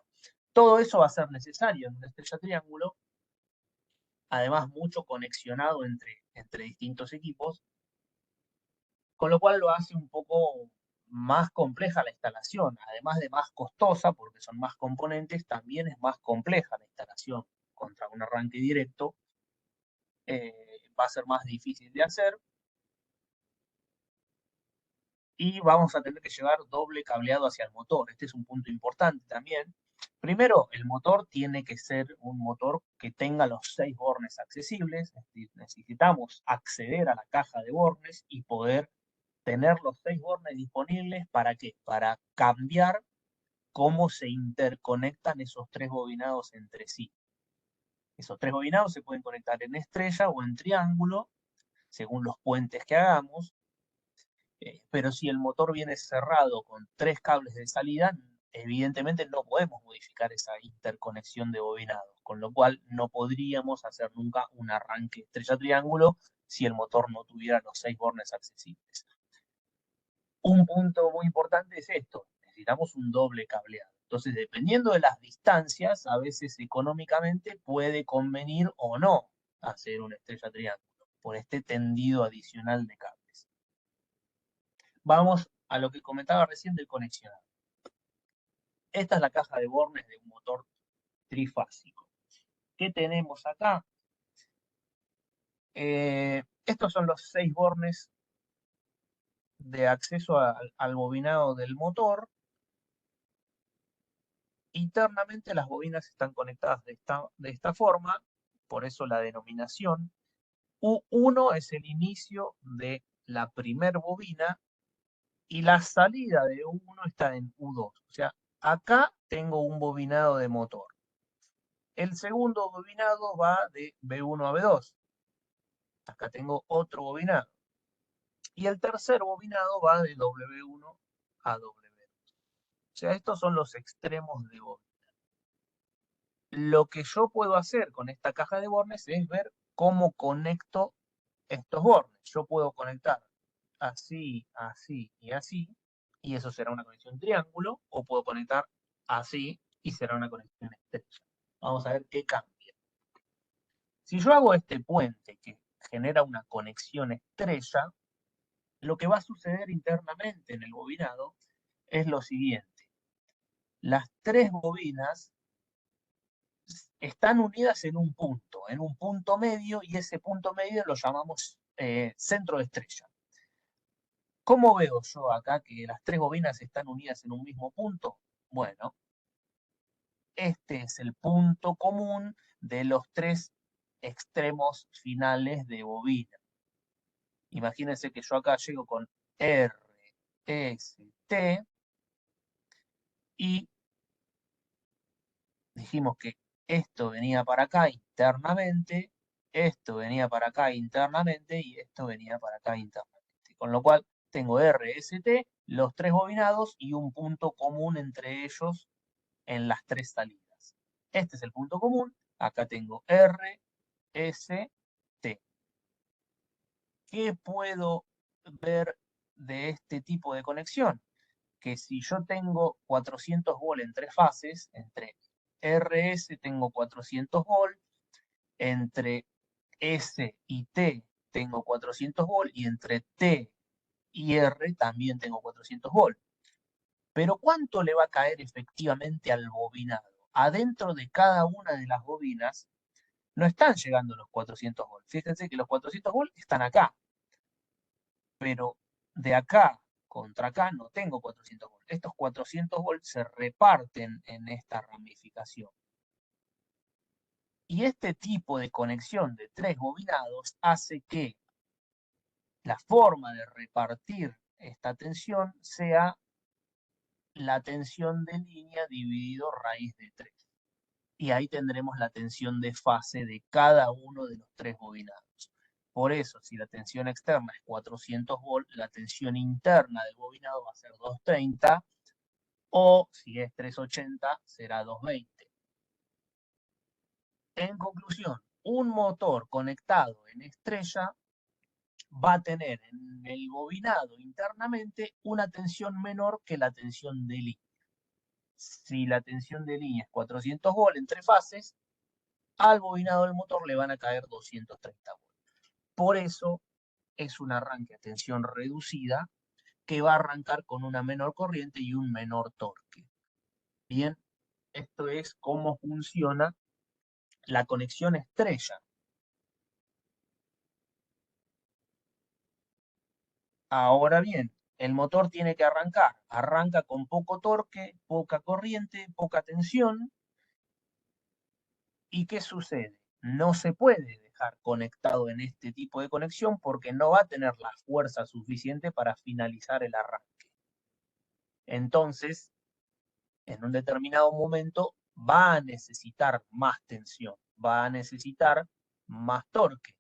todo eso va a ser necesario en una estrella triángulo, además mucho conexionado entre distintos equipos, con lo cual lo hace un poco más compleja la instalación, además de más costosa, porque son más componentes, también es más compleja la instalación contra un arranque directo, va a ser más difícil de hacer, y vamos a tener que llevar doble cableado hacia el motor. Este es un punto importante también. Primero, el motor tiene que ser un motor que tenga los 6 bornes accesibles, es decir, necesitamos acceder a la caja de bornes y poder tener los 6 bornes disponibles. ¿Para qué? Para cambiar cómo se interconectan esos 3 bobinados entre sí. Esos 3 bobinados se pueden conectar en estrella o en triángulo, según los puentes que hagamos, pero si el motor viene cerrado con 3 cables de salida, evidentemente no podemos modificar esa interconexión de bobinados, con lo cual no podríamos hacer nunca un arranque estrella-triángulo si el motor no tuviera los 6 bornes accesibles. Un punto muy importante es esto: necesitamos un doble cableado. Entonces, dependiendo de las distancias, a veces económicamente puede convenir o no hacer una estrella-triángulo por este tendido adicional de cables. Vamos a lo que comentaba recién del conexionado. Esta es la caja de bornes de un motor trifásico. ¿Qué tenemos acá? Estos son los 6 bornes de acceso al bobinado del motor. Internamente las bobinas están conectadas de esta forma, por eso la denominación. U1 es el inicio de la primer bobina y la salida de U1 está en U2. O sea, acá tengo un bobinado de motor. El segundo bobinado va de B1 a B2. Acá tengo otro bobinado. Y el tercer bobinado va de W1 a W2. O sea, estos son los extremos de bobina. Lo que yo puedo hacer con esta caja de bornes es ver cómo conecto estos bornes. Yo puedo conectar así, así y así, y eso será una conexión triángulo, o puedo conectar así y será una conexión estrecha. Vamos a ver qué cambia. Si yo hago este puente que genera una conexión estrella, lo que va a suceder internamente en el bobinado es lo siguiente. Las 3 bobinas están unidas en un punto medio, y ese punto medio lo llamamos centro de estrella. ¿Cómo veo yo acá que las 3 bobinas están unidas en un mismo punto? Bueno, este es el punto común de los 3 extremos finales de bobina. Imagínense que yo acá llego con R, S, T, y dijimos que esto venía para acá internamente, esto venía para acá internamente y esto venía para acá internamente. Con lo cual tengo R, S, T, los 3 bobinados y un punto común entre ellos en las 3 salidas. Este es el punto común. Acá tengo R, S, T. ¿Qué puedo ver de este tipo de conexión? Que si yo tengo 400 volt en 3 fases, entre RS tengo 400 volt, entre S y T tengo 400 volt, y entre T y R también tengo 400 volt. Pero ¿cuánto le va a caer efectivamente al bobinado? Adentro de cada una de las bobinas no están llegando los 400 volt. Fíjense que los 400 volt están acá, pero de acá contra acá no tengo 400 volts. Estos 400 volts se reparten en esta ramificación. Y este tipo de conexión de 3 bobinados hace que la forma de repartir esta tensión sea la tensión de línea dividido raíz de 3. Y ahí tendremos la tensión de fase de cada uno de los 3 bobinados. Por eso, si la tensión externa es 400 volts, la tensión interna del bobinado va a ser 230, o si es 380, será 220. En conclusión, un motor conectado en estrella va a tener en el bobinado internamente una tensión menor que la tensión de línea. Si la tensión de línea es 400 volts en 3 fases, al bobinado del motor le van a caer 230 volts. Por eso es un arranque a tensión reducida que va a arrancar con una menor corriente y un menor torque. Bien, esto es cómo funciona la conexión estrella. Ahora bien, el motor tiene que arrancar. Arranca con poco torque, poca corriente, poca tensión. ¿Y qué sucede? No se puede dejar conectado en este tipo de conexión porque no va a tener la fuerza suficiente para finalizar el arranque. Entonces, en un determinado momento va a necesitar más tensión, va a necesitar más torque.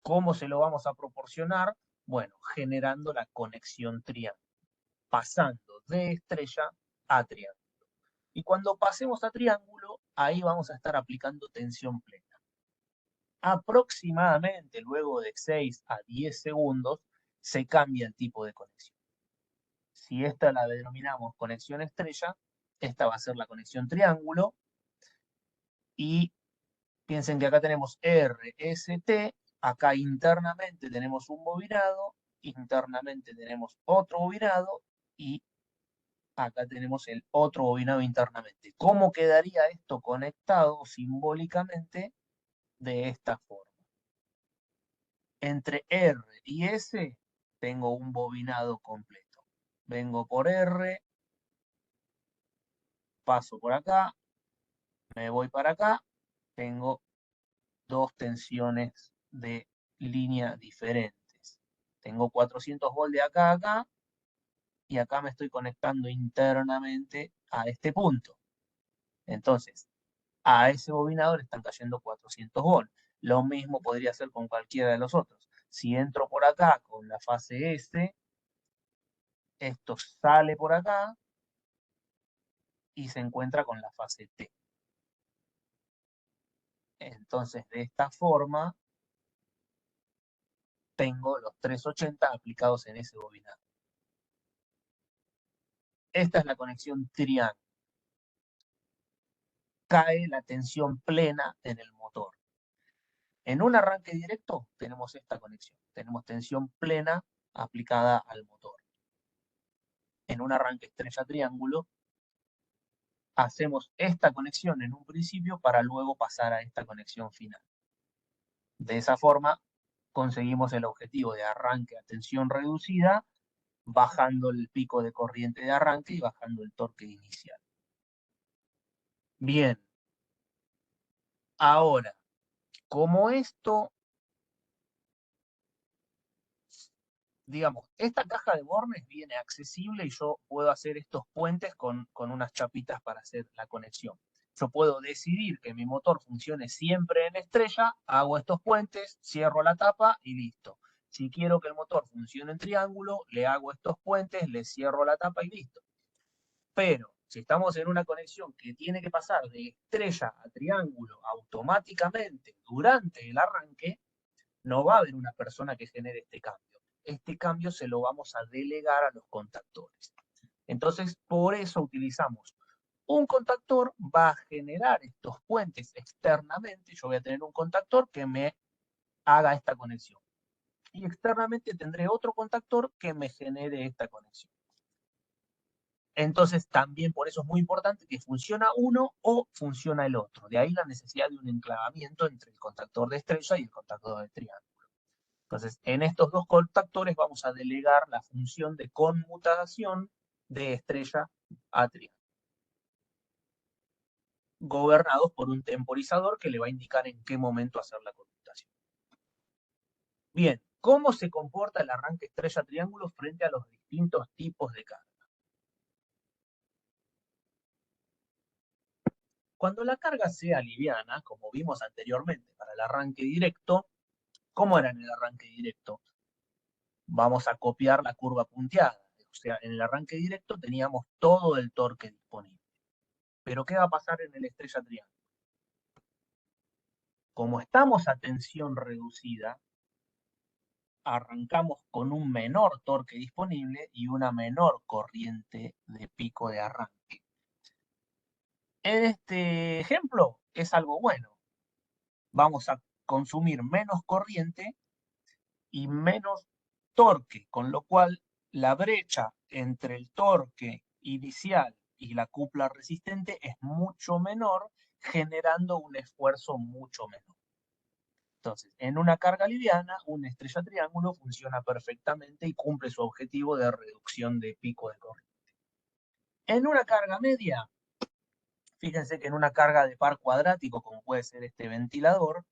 ¿Cómo se lo vamos a proporcionar? Bueno, generando la conexión triángulo, pasando de estrella a triángulo. Y cuando pasemos a triángulo, ahí vamos a estar aplicando tensión plena. Aproximadamente luego de 6 a 10 segundos se cambia el tipo de conexión. Si esta la denominamos conexión estrella, esta va a ser la conexión triángulo. Y piensen que acá tenemos RST, acá internamente tenemos un bobinado, internamente tenemos otro bobinado y acá tenemos el otro bobinado internamente. ¿Cómo quedaría esto conectado simbólicamente? De esta forma. Entre R y S tengo un bobinado completo. Vengo por R, paso por acá, me voy para acá, tengo dos tensiones de línea diferentes. Tengo 400 volts de acá a acá y acá me estoy conectando internamente a este punto. Entonces, a ese bobinador le están cayendo 400 volts. Lo mismo podría ser con cualquiera de los otros. Si entro por acá con la fase S, esto sale por acá y se encuentra con la fase T. Entonces, de esta forma, tengo los 380 aplicados en ese bobinado. Esta es la conexión triángulo. Cae la tensión plena en el motor. En un arranque directo tenemos esta conexión. Tenemos tensión plena aplicada al motor. En un arranque estrella triángulo hacemos esta conexión en un principio para luego pasar a esta conexión final. De esa forma conseguimos el objetivo de arranque a tensión reducida, bajando el pico de corriente de arranque y bajando el torque inicial. Bien, ahora, como esto, digamos, esta caja de bornes viene accesible y yo puedo hacer estos puentes con unas chapitas para hacer la conexión. Yo puedo decidir que mi motor funcione siempre en estrella, hago estos puentes, cierro la tapa y listo. Si quiero que el motor funcione en triángulo, le hago estos puentes, le cierro la tapa y listo. Pero si estamos en una conexión que tiene que pasar de estrella a triángulo automáticamente durante el arranque, no va a haber una persona que genere este cambio. Este cambio se lo vamos a delegar a los contactores. Entonces, por eso utilizamos un contactor, va a generar estos puentes externamente. Yo voy a tener un contactor que me haga esta conexión. Y externamente tendré otro contactor que me genere esta conexión. Entonces, también por eso es muy importante que funciona uno o funciona el otro. De ahí la necesidad de un enclavamiento entre el contactor de estrella y el contactor de triángulo. Entonces, en estos dos contactores vamos a delegar la función de conmutación de estrella a triángulo, gobernados por un temporizador que le va a indicar en qué momento hacer la conmutación. Bien, ¿cómo se comporta el arranque estrella-triángulo frente a los distintos tipos de carga? Cuando la carga sea liviana, como vimos anteriormente para el arranque directo, ¿cómo era en el arranque directo? Vamos a copiar la curva punteada. O sea, en el arranque directo teníamos todo el torque disponible. Pero ¿qué va a pasar en el estrella triángulo? como estamos a tensión reducida, arrancamos con un menor torque disponible y una menor corriente de pico de arranque. En este ejemplo es algo bueno. Vamos a consumir menos corriente y menos torque, con lo cual la brecha entre el torque inicial y la cupla resistente es mucho menor, generando un esfuerzo mucho menor. Entonces, en una carga liviana, una estrella triángulo funciona perfectamente y cumple su objetivo de reducción de pico de corriente. En una carga media, fíjense que en una carga de par cuadrático, como puede ser este ventilador,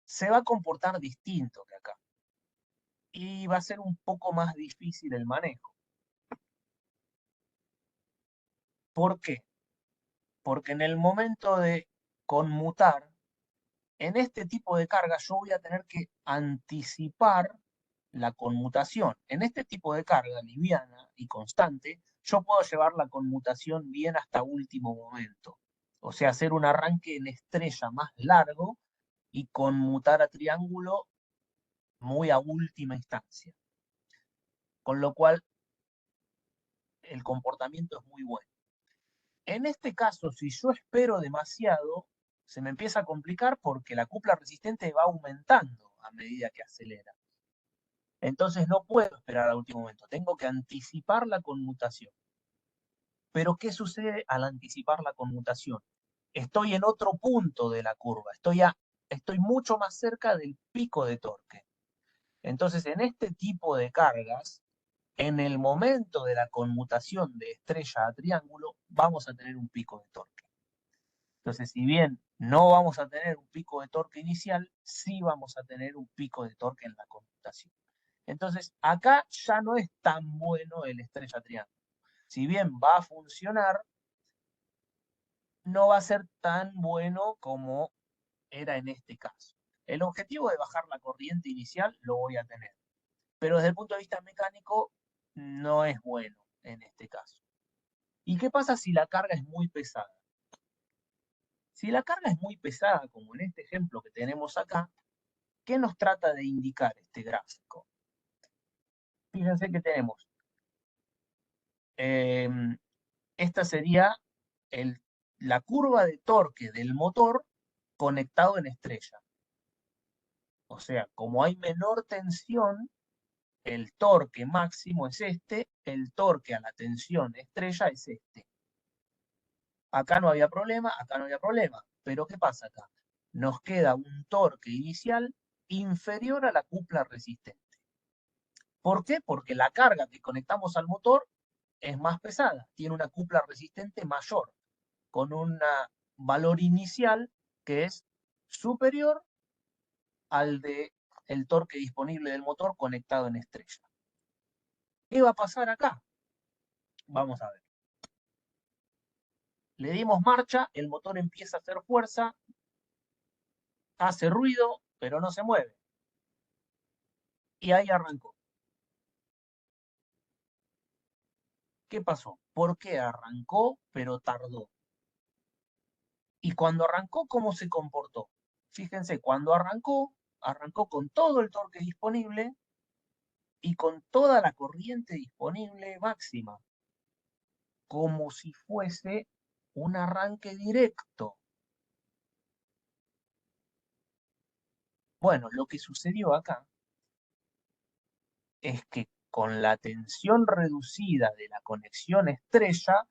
se va a comportar distinto que acá. Y va a ser un poco más difícil el manejo. ¿Por qué? Porque en el momento de conmutar, en este tipo de carga yo voy a tener que anticipar la conmutación. En este tipo de carga liviana y constante, yo puedo llevar la conmutación bien hasta último momento. O sea, hacer un arranque en estrella más largo y conmutar a triángulo muy a última instancia. Con lo cual, el comportamiento es muy bueno. En este caso, si yo espero demasiado, se me empieza a complicar porque la cupla resistente va aumentando a medida que acelera. Entonces no puedo esperar al último momento, tengo que anticipar la conmutación. Pero ¿qué sucede al anticipar la conmutación? Estoy en otro punto de la curva, estoy mucho más cerca del pico de torque. Entonces, en este tipo de cargas, en el momento de la conmutación de estrella a triángulo, vamos a tener un pico de torque. Entonces, si bien no vamos a tener un pico de torque inicial, sí vamos a tener un pico de torque en la conmutación. Entonces, acá ya no es tan bueno el estrella triángulo. Si bien va a funcionar, no va a ser tan bueno como era en este caso. El objetivo de bajar la corriente inicial lo voy a tener, pero desde el punto de vista mecánico no es bueno en este caso. ¿Y qué pasa si la carga es muy pesada? Si la carga es muy pesada, como en este ejemplo que tenemos acá, ¿qué nos trata de indicar este gráfico? Fíjense que tenemos, esta sería la curva de torque del motor conectado en estrella. O sea, como hay menor tensión, el torque máximo es este, el torque a la tensión estrella es este. Acá no había problema, acá no había problema. Pero ¿qué pasa acá? Nos queda un torque inicial inferior a la cupla resistente. ¿Por qué? Porque la carga que conectamos al motor es más pesada, tiene una cupla resistente mayor, con un valor inicial que es superior al de el torque disponible del motor conectado en estrella. ¿Qué va a pasar acá? Vamos a ver. Le dimos marcha, el motor empieza a hacer fuerza, hace ruido, pero no se mueve. Y ahí arrancó. ¿Qué pasó? ¿Por qué arrancó, pero tardó? Y cuando arrancó, ¿cómo se comportó? Fíjense, cuando arrancó con todo el torque disponible y con toda la corriente disponible máxima, como si fuese un arranque directo. Bueno, lo que sucedió acá es que con la tensión reducida de la conexión estrella,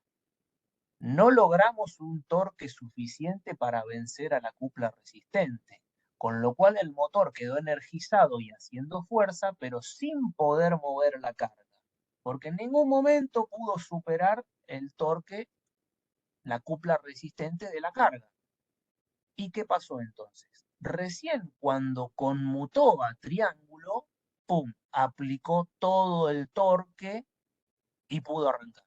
no logramos un torque suficiente para vencer a la cupla resistente, con lo cual el motor quedó energizado y haciendo fuerza, pero sin poder mover la carga, porque en ningún momento pudo superar el torque, la cupla resistente de la carga. ¿Y qué pasó entonces? Recién cuando conmutó a triángulo, ¡pum!, aplicó todo el torque y pudo arrancar,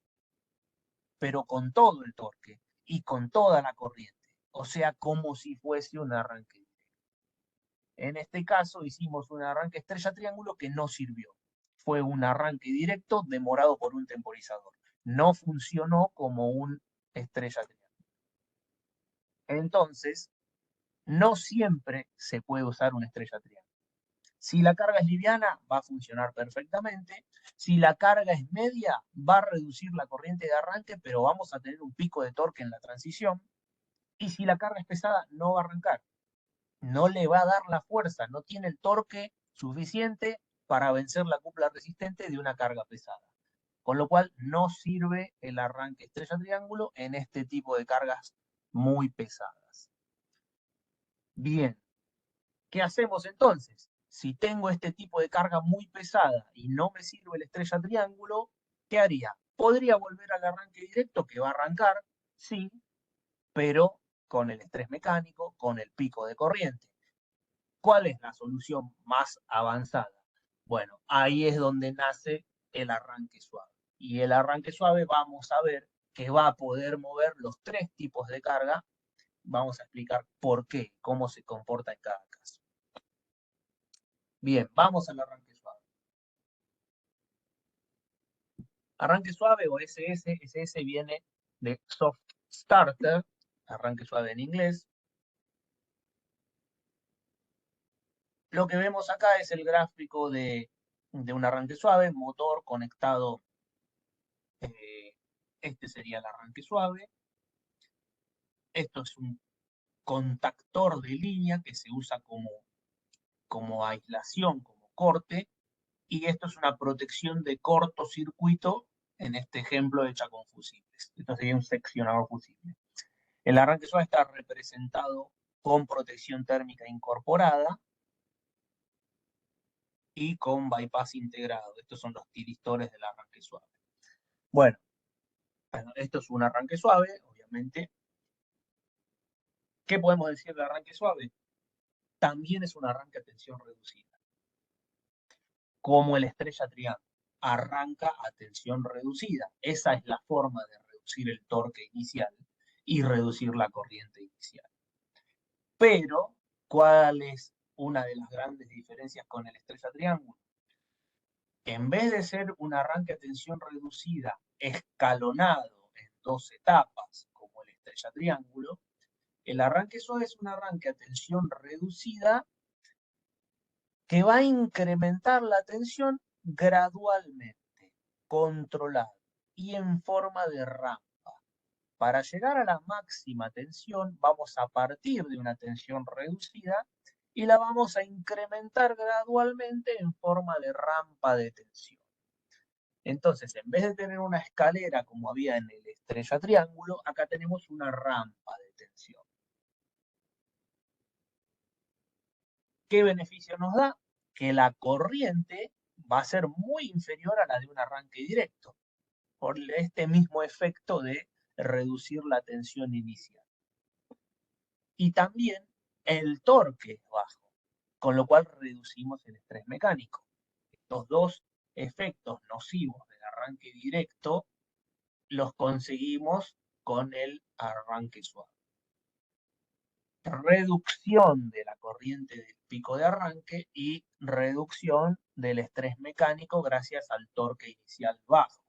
pero con todo el torque y con toda la corriente, o sea, como si fuese un arranque directo. En este caso hicimos un arranque estrella triángulo que no sirvió. Fue un arranque directo demorado por un temporizador. No funcionó como un estrella triángulo. Entonces, no siempre se puede usar una estrella triángulo. Si la carga es liviana, va a funcionar perfectamente. Si la carga es media, va a reducir la corriente de arranque, pero vamos a tener un pico de torque en la transición. Y si la carga es pesada, no va a arrancar. No le va a dar la fuerza, no tiene el torque suficiente para vencer la cúpula resistente de una carga pesada. Con lo cual no sirve el arranque estrella triángulo en este tipo de cargas muy pesadas. Bien, ¿qué hacemos entonces? Si tengo este tipo de carga muy pesada y no me sirve la estrella triángulo, ¿qué haría? Podría volver al arranque directo, que va a arrancar, sí, pero con el estrés mecánico, con el pico de corriente. ¿Cuál es la solución más avanzada? Bueno, ahí es donde nace el arranque suave. Y el arranque suave vamos a ver que va a poder mover los tres tipos de carga. Vamos a explicar por qué, cómo se comporta en cada caso. Bien, vamos al arranque suave. Arranque suave o SS, SS viene de Soft Starter, arranque suave en inglés. Lo que vemos acá es el gráfico de un arranque suave, motor conectado, este sería el arranque suave. Esto es un contactor de línea que se usa como aislación, como corte, y esto es una protección de cortocircuito, en este ejemplo hecha con fusibles. Esto sería un seccionador fusible. El arranque suave está representado con protección térmica incorporada y con bypass integrado. Estos son los tiristores del arranque suave. Bueno, esto es un arranque suave, obviamente. ¿Qué podemos decir del arranque suave? También es un arranque a tensión reducida. Como el estrella triángulo, arranca a tensión reducida. Esa es la forma de reducir el torque inicial y reducir la corriente inicial. Pero, ¿cuál es una de las grandes diferencias con el estrella triángulo? En vez de ser un arranque a tensión reducida escalonado en dos etapas, como el estrella triángulo, el arranque suave es un arranque a tensión reducida que va a incrementar la tensión gradualmente, controlado y en forma de rampa. Para llegar a la máxima tensión, vamos a partir de una tensión reducida y la vamos a incrementar gradualmente en forma de rampa de tensión. Entonces, en vez de tener una escalera como había en el estrella triángulo, acá tenemos una rampa de tensión. ¿Qué beneficio nos da? Que la corriente va a ser muy inferior a la de un arranque directo, por este mismo efecto de reducir la tensión inicial. Y también el torque es bajo, con lo cual reducimos el estrés mecánico. Estos dos efectos nocivos del arranque directo los conseguimos con el arranque suave. Reducción de la corriente del pico de arranque y reducción del estrés mecánico gracias al torque inicial bajo.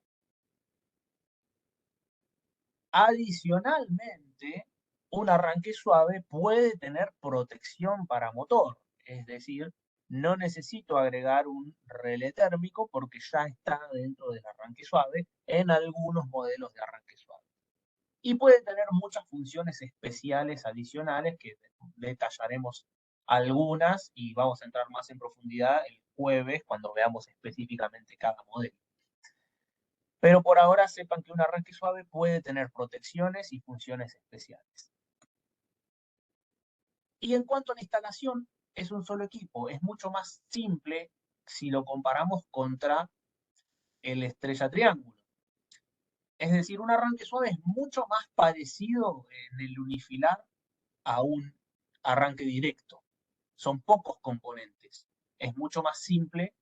Adicionalmente, un arranque suave puede tener protección para motor, es decir, no necesito agregar un relé térmico porque ya está dentro del arranque suave en algunos modelos de arranque suave. Y puede tener muchas funciones especiales adicionales que detallaremos algunas y vamos a entrar más en profundidad el jueves cuando veamos específicamente cada modelo. Pero por ahora sepan que un arranque suave puede tener protecciones y funciones especiales. Y en cuanto a la instalación, es un solo equipo, es mucho más simple si lo comparamos contra el estrella triángulo. Es decir, un arranque suave es mucho más parecido en el unifilar a un arranque directo. Son pocos componentes. Es mucho más simple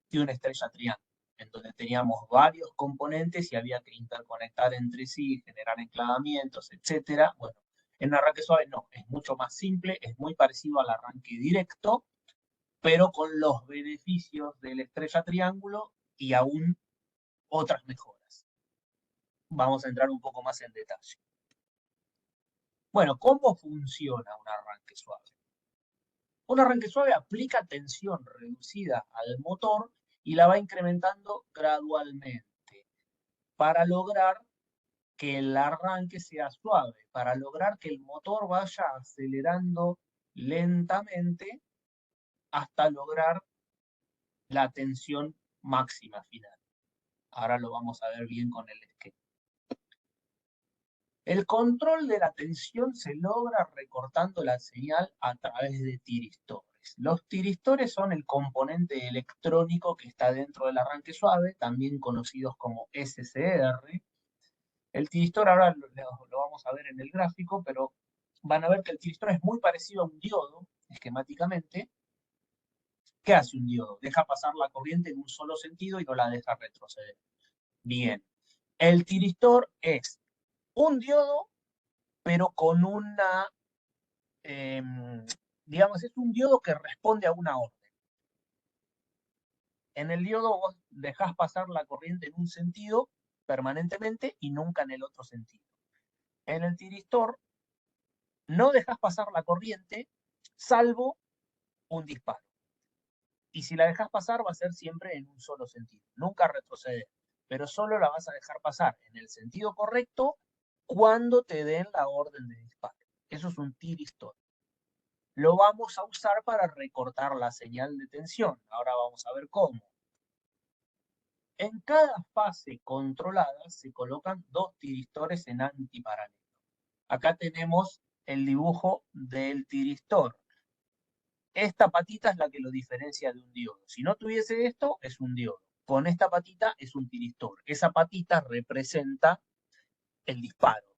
que una estrella triángulo, en donde teníamos varios componentes y había que interconectar entre sí, generar enclavamientos, etc. Bueno, en arranque suave no, es mucho más simple, es muy parecido al arranque directo, pero con los beneficios de la estrella triángulo y aún otras mejoras. Vamos a entrar un poco más en detalle. Bueno, ¿cómo funciona un arranque suave? Un arranque suave aplica tensión reducida al motor y la va incrementando gradualmente para lograr que el arranque sea suave, para lograr que el motor vaya acelerando lentamente hasta lograr la tensión máxima final. Ahora lo vamos a ver bien con el esquema. El control de la tensión se logra recortando la señal a través de tiristores. Los tiristores son el componente electrónico que está dentro del arranque suave, también conocidos como SCR. El tiristor ahora lo vamos a ver en el gráfico, pero van a ver que el tiristor es muy parecido a un diodo, esquemáticamente. ¿Qué hace un diodo? Deja pasar la corriente en un solo sentido y no la deja retroceder. Bien, el tiristor es un diodo, pero con una, digamos, es un diodo que responde a una orden. En el diodo vos dejás pasar la corriente en un sentido permanentemente y nunca en el otro sentido. En el tiristor no dejas pasar la corriente salvo un disparo. Y si la dejas pasar va a ser siempre en un solo sentido, nunca retroceder, pero solo la vas a dejar pasar en el sentido correcto cuando te den la orden de disparo. Eso es un tiristor. Lo vamos a usar para recortar la señal de tensión. Ahora vamos a ver cómo. En cada fase controlada se colocan dos tiristores en antiparalelo. Acá tenemos el dibujo del tiristor. Esta patita es la que lo diferencia de un diodo. Si no tuviese esto, es un diodo. Con esta patita es un tiristor. Esa patita representa el disparo.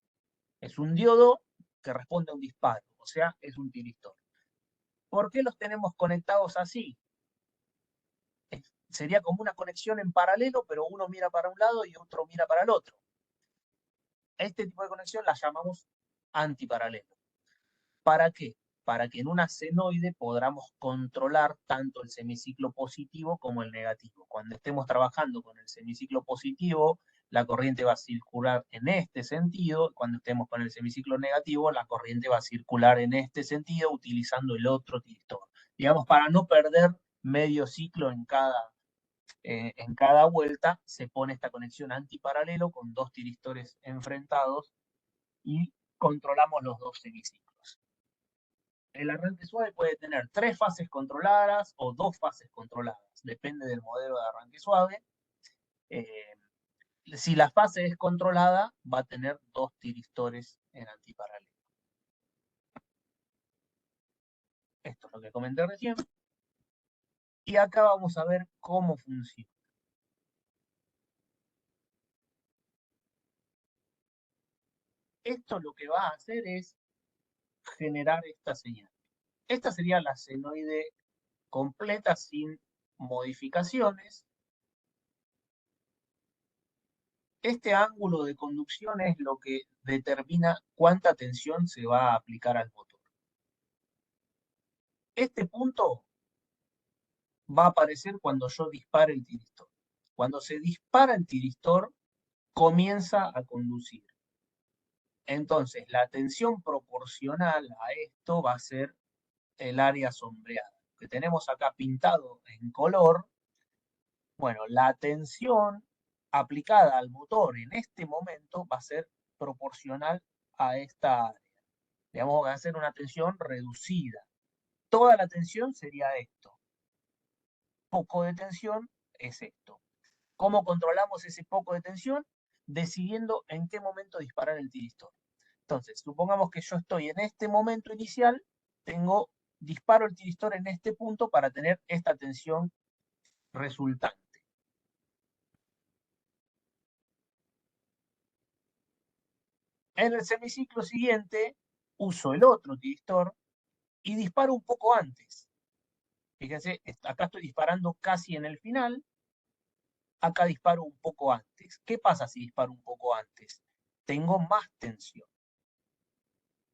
Es un diodo que responde a un disparo, o sea, es un tiristor. ¿Por qué los tenemos conectados así? Sería como una conexión en paralelo, pero uno mira para un lado y otro mira para el otro. Este tipo de conexión la llamamos antiparalelo. ¿Para qué? Para que en una senoide podamos controlar tanto el semiciclo positivo como el negativo. Cuando estemos trabajando con el semiciclo positivo, la corriente va a circular en este sentido. Cuando estemos con el semiciclo negativo, la corriente va a circular en este sentido utilizando el otro tiristor. Digamos, para no perder medio ciclo en cada vuelta, se pone esta conexión antiparalelo con dos tiristores enfrentados y controlamos los dos semiciclos. El arranque suave puede tener 3 fases controladas o 2 fases controladas, depende del modelo de arranque suave. Eh, si la fase es controlada, va a tener 2 tiristores en antiparalelo. Esto es lo que comenté recién. Y acá vamos a ver cómo funciona. Esto lo que va a hacer es generar esta señal. Esta sería la senoide completa sin modificaciones. Este ángulo de conducción es lo que determina cuánta tensión se va a aplicar al motor. Este punto va a aparecer cuando yo dispare el tiristor. Cuando se dispara el tiristor, comienza a conducir. Entonces, la tensión proporcional a esto va a ser el área sombreada, que tenemos acá pintado en color. Bueno, la tensión aplicada al motor en este momento va a ser proporcional a esta área. Digamos, va a ser una tensión reducida. Toda la tensión sería esto. Poco de tensión es esto. ¿Cómo controlamos ese poco de tensión? Decidiendo en qué momento disparar el tiristor. Entonces, supongamos que yo estoy en este momento inicial, disparo el tiristor en este punto para tener esta tensión resultante. En el semiciclo siguiente, uso el otro tiristor y disparo un poco antes. Fíjense, acá estoy disparando casi en el final, acá disparo un poco antes. ¿Qué pasa si disparo un poco antes? Tengo más tensión.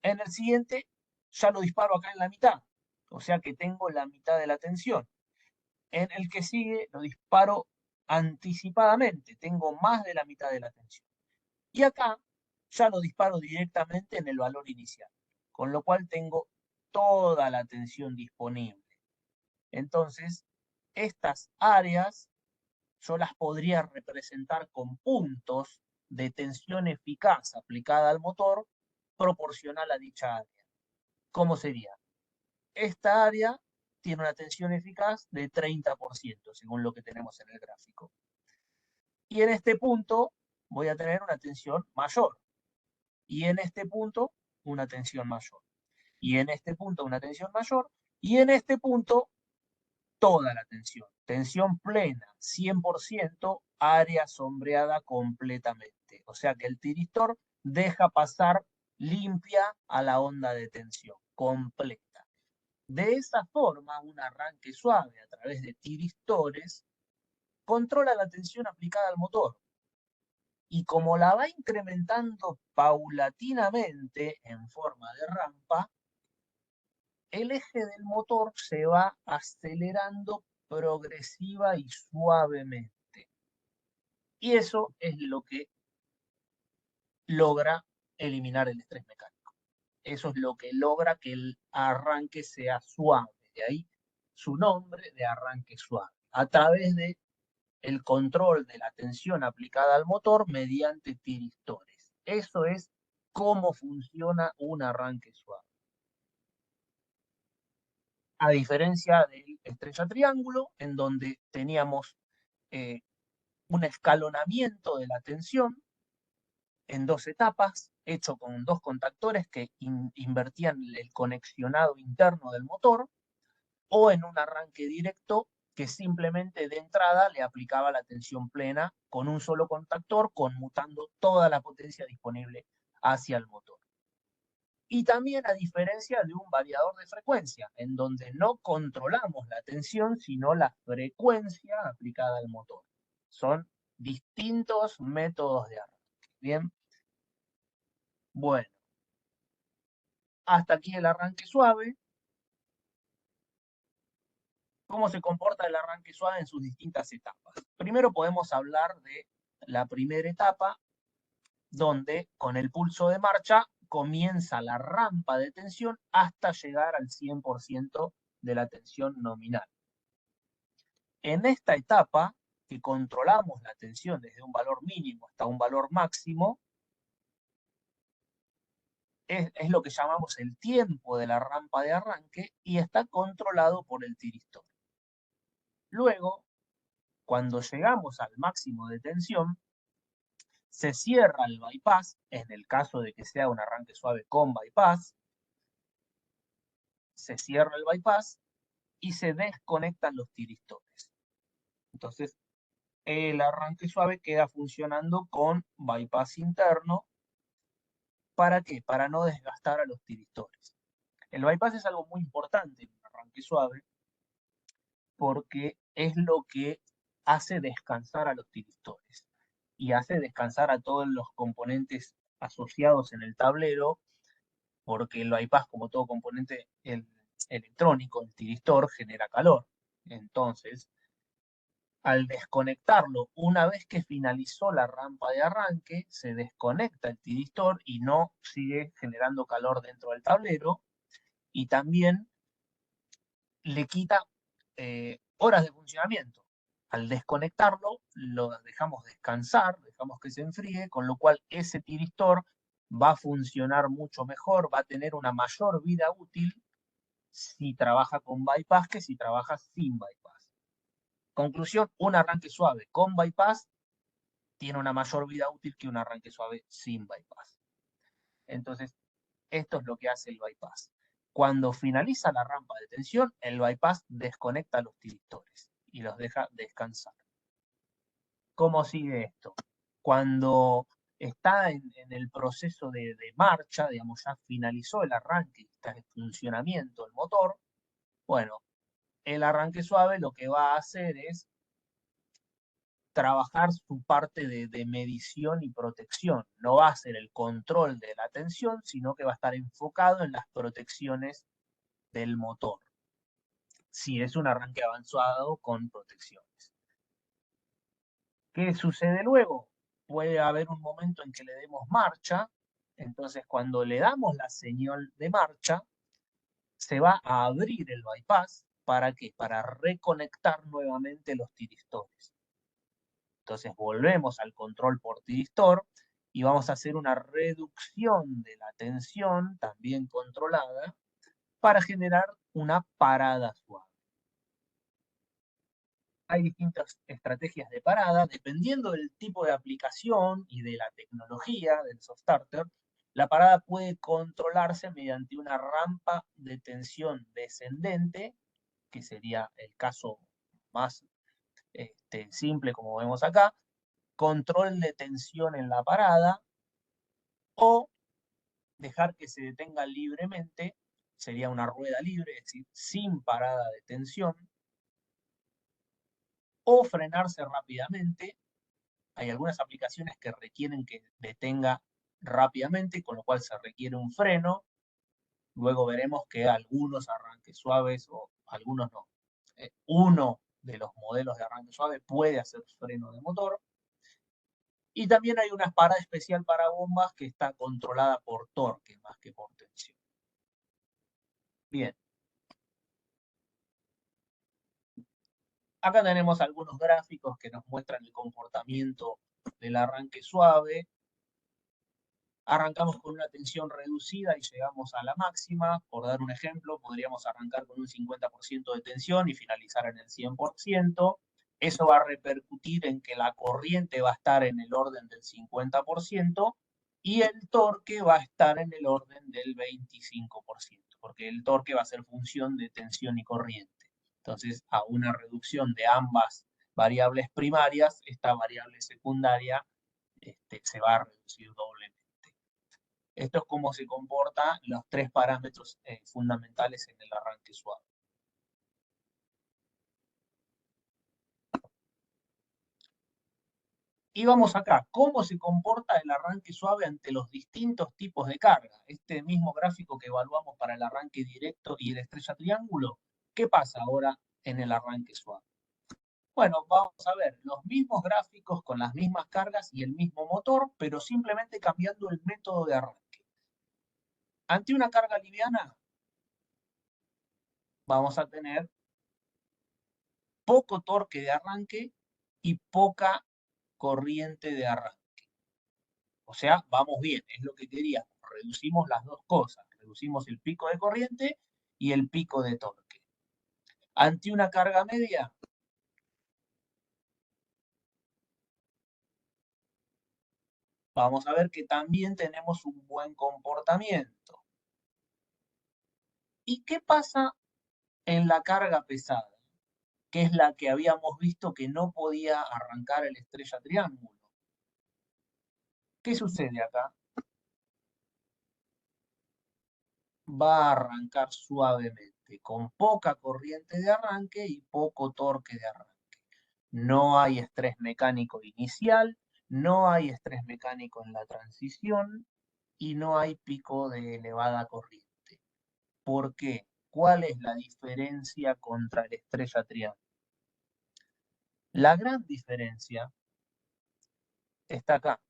En el siguiente ya lo disparo acá en la mitad, o sea que tengo la mitad de la tensión. En el que sigue lo disparo anticipadamente, tengo más de la mitad de la tensión. Y acá ya lo disparo directamente en el valor inicial, con lo cual tengo toda la tensión disponible. Entonces, estas áreas yo las podría representar con puntos de tensión eficaz aplicada al motor proporcional a dicha área. ¿Cómo sería? Esta área tiene una tensión eficaz de 30%, según lo que tenemos en el gráfico. Y en este punto voy a tener una tensión mayor. Y en este punto una tensión mayor. Y en este punto una tensión mayor. Y en este punto toda la tensión. Tensión plena, 100%, área sombreada completamente. O sea que el tiristor deja pasar limpia a la onda de tensión, completa. De esa forma, un arranque suave a través de tiristores controla la tensión aplicada al motor. Y como la va incrementando paulatinamente en forma de rampa, el eje del motor se va acelerando progresiva y suavemente. Y eso es lo que logra eliminar el estrés mecánico. Eso es lo que logra que el arranque sea suave. De ahí su nombre de arranque suave. A través de el control de la tensión aplicada al motor mediante tiristores. Eso es cómo funciona un arranque suave. A diferencia del estrella triángulo, en donde teníamos eh, un escalonamiento de la tensión en dos etapas, hecho con dos contactores que invertían el conexionado interno del motor, o en un arranque directo que simplemente de entrada le aplicaba la tensión plena con un solo contactor, conmutando toda la potencia disponible hacia el motor. Y también a diferencia de un variador de frecuencia, en donde no controlamos la tensión, sino la frecuencia aplicada al motor. Son distintos métodos de arranque. Bien, bueno, hasta aquí el arranque suave. ¿Cómo se comporta el arranque suave en sus distintas etapas? Primero podemos hablar de la primera etapa, donde con el pulso de marcha comienza la rampa de tensión hasta llegar al 100% de la tensión nominal. En esta etapa, que controlamos la tensión desde un valor mínimo hasta un valor máximo, es lo que llamamos el tiempo de la rampa de arranque y está controlado por el tiristor. Luego, cuando llegamos al máximo de tensión, se cierra el bypass, en el caso de que sea un arranque suave con bypass, se cierra el bypass y se desconectan los tiristores. Entonces, el arranque suave queda funcionando con bypass interno. ¿Para qué? Para no desgastar a los tiristores. El bypass es algo muy importante en un arranque suave porque es lo que hace descansar a los tiristores y hace descansar a todos los componentes asociados en el tablero, porque el bypass, como todo componente electrónico, el tiristor, genera calor. Entonces, al desconectarlo, una vez que finalizó la rampa de arranque, se desconecta el tiristor y no sigue generando calor dentro del tablero, y también le quita horas de funcionamiento. Al desconectarlo, lo dejamos descansar, dejamos que se enfríe, con lo cual ese tiristor va a funcionar mucho mejor, va a tener una mayor vida útil si trabaja con bypass que si trabaja sin bypass. Conclusión, un arranque suave con bypass tiene una mayor vida útil que un arranque suave sin bypass. Entonces, esto es lo que hace el bypass. Cuando finaliza la rampa de tensión, el bypass desconecta los tiristores y los deja descansar. ¿Cómo sigue esto? Cuando está en el proceso de marcha, digamos, ya finalizó el arranque, está en funcionamiento el motor, bueno, el arranque suave lo que va a hacer es trabajar su parte de medición y protección. No va a ser el control de la tensión, sino que va a estar enfocado en las protecciones del motor, si es un arranque avanzado con protecciones. ¿Qué sucede luego? puede haber un momento en que le demos marcha, entonces cuando le damos la señal de marcha, se va a abrir el bypass. ¿Para qué? Para reconectar nuevamente los tiristores. Entonces volvemos al control por tiristor y vamos a hacer una reducción de la tensión, también controlada, para generar una parada suave. Hay distintas estrategias de parada, dependiendo del tipo de aplicación y de la tecnología del soft starter. La parada puede controlarse mediante una rampa de tensión descendente, que sería el caso más simple como vemos acá, control de tensión en la parada, o dejar que se detenga libremente, sería una rueda libre, es decir, sin parada de tensión, o frenarse rápidamente. Hay algunas aplicaciones que requieren que detenga rápidamente, con lo cual se requiere un freno. Luego veremos que algunos arranques suaves o algunos no. Uno de los modelos de arranque suave puede hacer freno de motor. Y también hay una parada especial para bombas que está controlada por torque más que por tensión. Bien. Acá tenemos algunos gráficos que nos muestran el comportamiento del arranque suave. Arrancamos con una tensión reducida y llegamos a la máxima. Por dar un ejemplo, podríamos arrancar con un 50% de tensión y finalizar en el 100%. Eso va a repercutir en que la corriente va a estar en el orden del 50% y el torque va a estar en el orden del 25%, porque el torque va a ser función de tensión y corriente. Entonces, a una reducción de ambas variables primarias, esta variable secundaria se va a reducir doblemente. Esto es cómo se comportan los tres parámetros fundamentales en el arranque suave. Y vamos acá, ¿cómo se comporta el arranque suave ante los distintos tipos de carga? Este mismo gráfico que evaluamos para el arranque directo y el estrella triángulo, ¿qué pasa ahora en el arranque suave? Bueno, vamos a ver los mismos gráficos con las mismas cargas y el mismo motor, pero simplemente cambiando el método de arranque. Ante una carga liviana, vamos a tener poco torque de arranque y poca corriente de arranque. O sea, vamos bien, es lo que queríamos. Reducimos las dos cosas. Reducimos el pico de corriente y el pico de torque. Ante una carga media, vamos a ver que también tenemos un buen comportamiento. ¿Y qué pasa en la carga pesada? Que es la que habíamos visto que no podía arrancar el estrella triángulo. ¿Qué sucede acá? Va a arrancar suavemente, con poca corriente de arranque y poco torque de arranque. No hay estrés mecánico inicial, no hay estrés mecánico en la transición y no hay pico de elevada corriente. ¿Por qué? ¿Cuál es la diferencia contra el estrella triángulo? La gran diferencia está acá.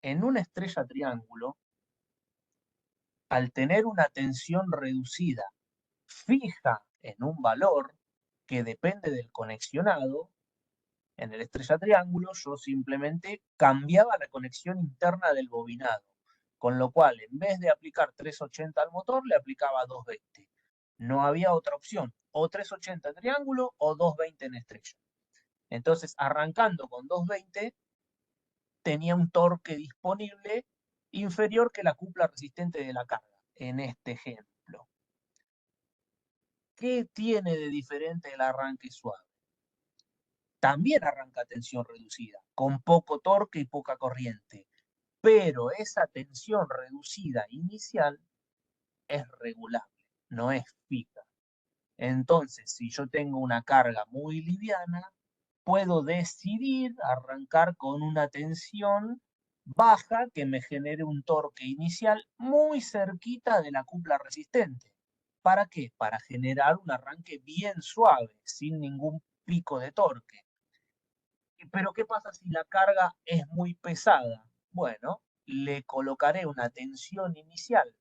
En una estrella triángulo, al tener una tensión reducida fija en un valor que depende del conexionado, en el estrella triángulo yo simplemente cambiaba la conexión interna del bobinado, con lo cual en vez de aplicar 380 al motor, le aplicaba 220. No había otra opción, o 380 en triángulo o 220 en estrella. Entonces, arrancando con 220, tenía un torque disponible inferior que la cupla resistente de la carga, en este ejemplo. ¿Qué tiene de diferente el arranque suave? También arranca a tensión reducida, con poco torque y poca corriente, pero esa tensión reducida inicial es regulable, no es fija. Entonces, si yo tengo una carga muy liviana, puedo decidir arrancar con una tensión baja que me genere un torque inicial muy cerquita de la cupla resistente. ¿Para qué? Para generar un arranque bien suave, sin ningún pico de torque. Pero ¿qué pasa si la carga es muy pesada? Bueno, le colocaré una tensión inicial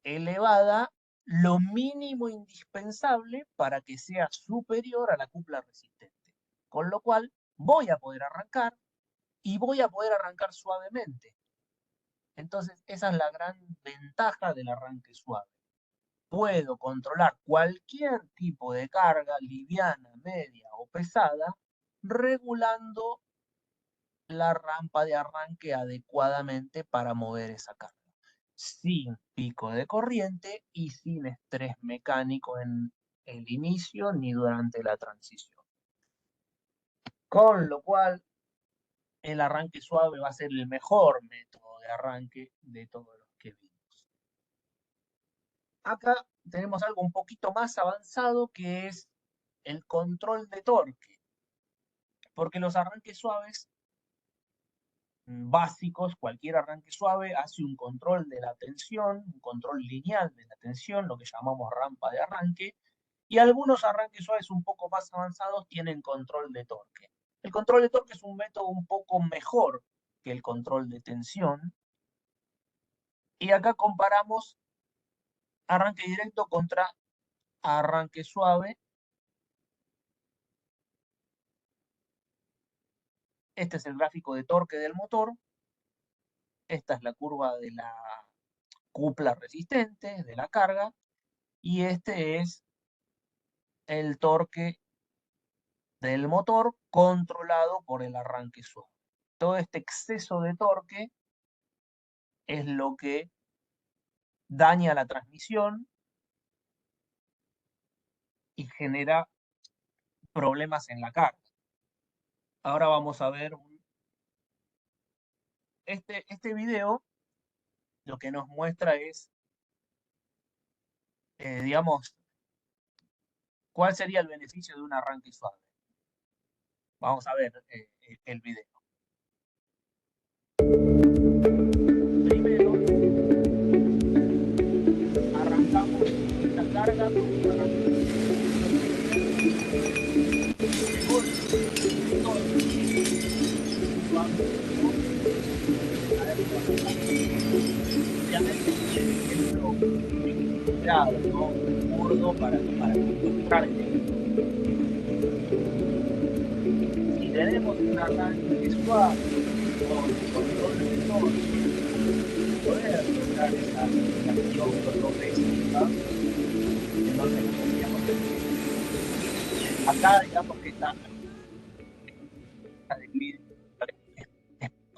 elevada, lo mínimo indispensable para que sea superior a la cúpula resistente. Con lo cual voy a poder arrancar y voy a poder arrancar suavemente. Entonces, esa es la gran ventaja del arranque suave. Puedo controlar cualquier tipo de carga, liviana, media o pesada, regulando la rampa de arranque adecuadamente para mover esa carga, sin pico de corriente y sin estrés mecánico en el inicio ni durante la transición. Con lo cual, el arranque suave va a ser el mejor método de arranque de todos los que vimos. Acá tenemos algo un poquito más avanzado que es el control de torque, porque los arranques suaves básicos, cualquier arranque suave hace un control de la tensión, un control lineal de la tensión, lo que llamamos rampa de arranque, y algunos arranques suaves un poco más avanzados tienen control de torque. El control de torque es un método un poco mejor que el control de tensión, y acá comparamos arranque directo contra arranque suave. Este es el gráfico de torque del motor, esta es la curva de la cupla resistente, de la carga, y este es el torque del motor controlado por el arranque suave. Todo este exceso de torque es lo que daña la transmisión y genera problemas en la carga. Ahora vamos a ver este video, lo que nos muestra es, digamos, cuál sería el beneficio de un arranque suave. Vamos a ver el video. Primero, arrancamos esta carga con un arranque obviamente el ejemplo equilibrado, ¿no? Burdo para ilustrar el ejemplo. Si tenemos un arranque suave con control de torque, poder lograr esa aplicación progresiva, entonces podríamos decir, acá digamos que esta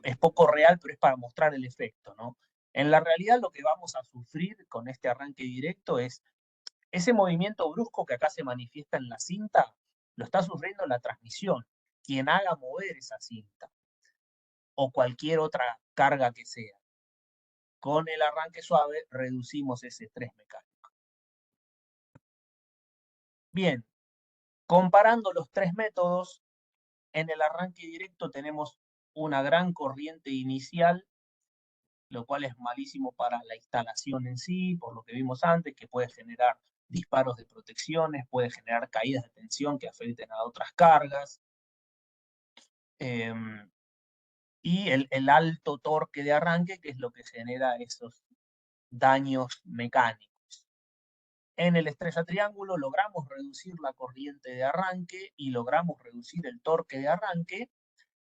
es poco real, pero es para mostrar el efecto, ¿no? En la realidad lo que vamos a sufrir con este arranque directo es ese movimiento brusco que acá se manifiesta en la cinta, lo está sufriendo la transmisión, quien haga mover esa cinta o cualquier otra carga que sea. Con el arranque suave reducimos ese estrés mecánico. Bien, comparando los tres métodos, en el arranque directo tenemos una gran corriente inicial, lo cual es malísimo para la instalación en sí, por lo que vimos antes, que puede generar disparos de protecciones, puede generar caídas de tensión que afecten a otras cargas. Y el alto torque de arranque, que es lo que genera esos daños mecánicos. En el estrella triángulo logramos reducir la corriente de arranque y logramos reducir el torque de arranque,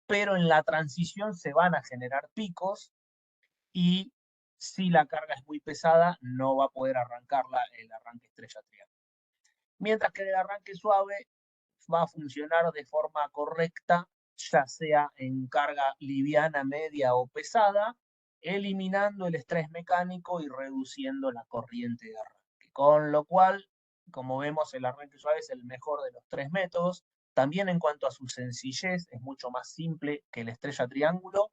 pero en la transición se van a generar picos y si la carga es muy pesada no va a poder arrancarla el arranque estrella triángulo. Mientras que el arranque suave va a funcionar de forma correcta, ya sea en carga liviana, media o pesada, eliminando el estrés mecánico y reduciendo la corriente de arranque. Con lo cual, como vemos, el arranque suave es el mejor de los tres métodos. También en cuanto a su sencillez, es mucho más simple que el estrella triángulo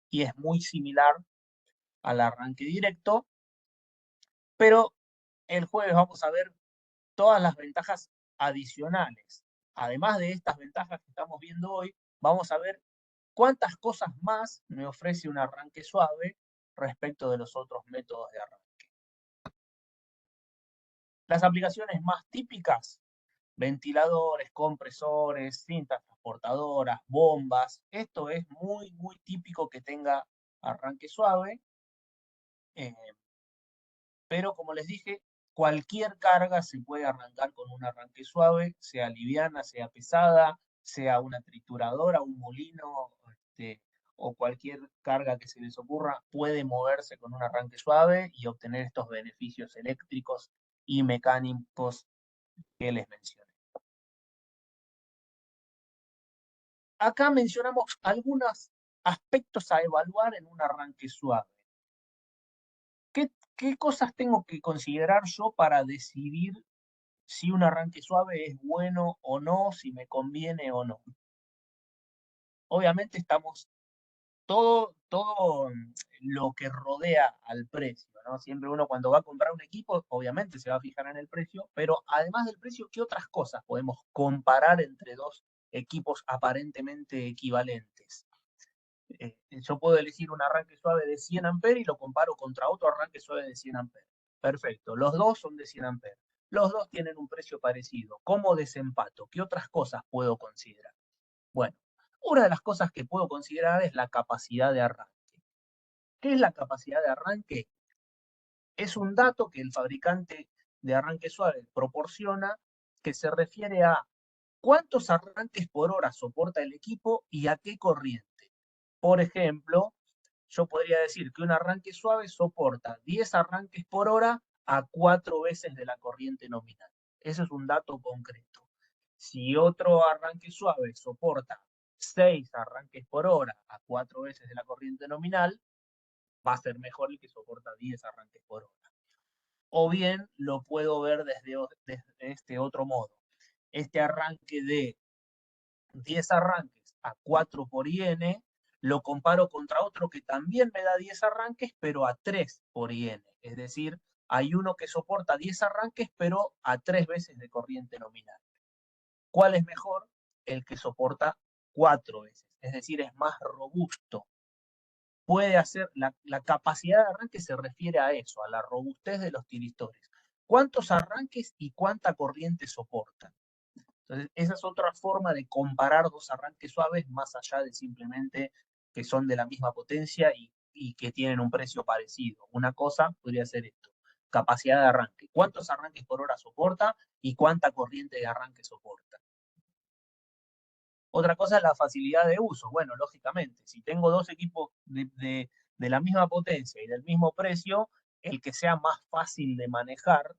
y es muy similar al arranque directo. Pero el jueves vamos a ver todas las ventajas adicionales. Además de estas ventajas que estamos viendo hoy, vamos a ver cuántas cosas más me ofrece un arranque suave respecto de los otros métodos de arranque. Las aplicaciones más típicas ventiladores, compresores, cintas transportadoras, bombas. Esto es muy, muy típico que tenga arranque suave. eh, pero como les dije, cualquier carga se puede arrancar con un arranque suave, sea liviana, sea pesada, sea una trituradora, un molino, o cualquier carga que se les ocurra, puede moverse con un arranque suave y obtener estos beneficios eléctricos y mecánicos que les mencioné. Acá mencionamos algunos aspectos a evaluar en un arranque suave. ¿Qué cosas tengo que considerar yo para decidir si un arranque suave es bueno o no, si me conviene o no? Obviamente estamos todo lo que rodea al precio, ¿no? Siempre uno cuando va a comprar un equipo, obviamente se va a fijar en el precio, pero además del precio, ¿qué otras cosas podemos comparar entre dos equipos aparentemente equivalentes? Yo puedo elegir un arranque suave de 100 amperes y lo comparo contra otro arranque suave de 100 amperes. Perfecto, los dos son de 100 amperes. Los dos tienen un precio parecido. ¿Cómo desempato? ¿Qué otras cosas puedo considerar? Bueno, una de las cosas que puedo considerar es la capacidad de arranque. ¿Qué es la capacidad de arranque? Es un dato que el fabricante de arranque suave proporciona que se refiere a cuántos arranques por hora soporta el equipo y a qué corriente. Por ejemplo, yo podría decir que un arranque suave soporta 10 arranques por hora a 4 veces de la corriente nominal. Ese es un dato concreto. Si otro arranque suave soporta 6 arranques por hora a 4 veces de la corriente nominal, va a ser mejor el que soporta 10 arranques por hora. O bien lo puedo ver desde este otro modo. Este arranque de 10 arranques a 4 por IN, lo comparo contra otro que también me da 10 arranques, pero a 3 por IN. Es decir, hay uno que soporta 10 arranques, pero a 3 veces de corriente nominal. ¿Cuál es mejor? El que soporta 4 veces. Es decir, es más robusto. Puede hacer, la capacidad de arranque se refiere a eso, a la robustez de los tiristores. ¿Cuántos arranques y cuánta corriente soportan? Entonces, esa es otra forma de comparar dos arranques suaves más allá de simplemente que son de la misma potencia y que tienen un precio parecido. Una cosa podría ser esto, capacidad de arranque. ¿Cuántos arranques por hora soporta y cuánta corriente de arranque soporta? Otra cosa es la facilidad de uso. Bueno, lógicamente, si tengo dos equipos de la misma potencia y del mismo precio, el que sea más fácil de manejar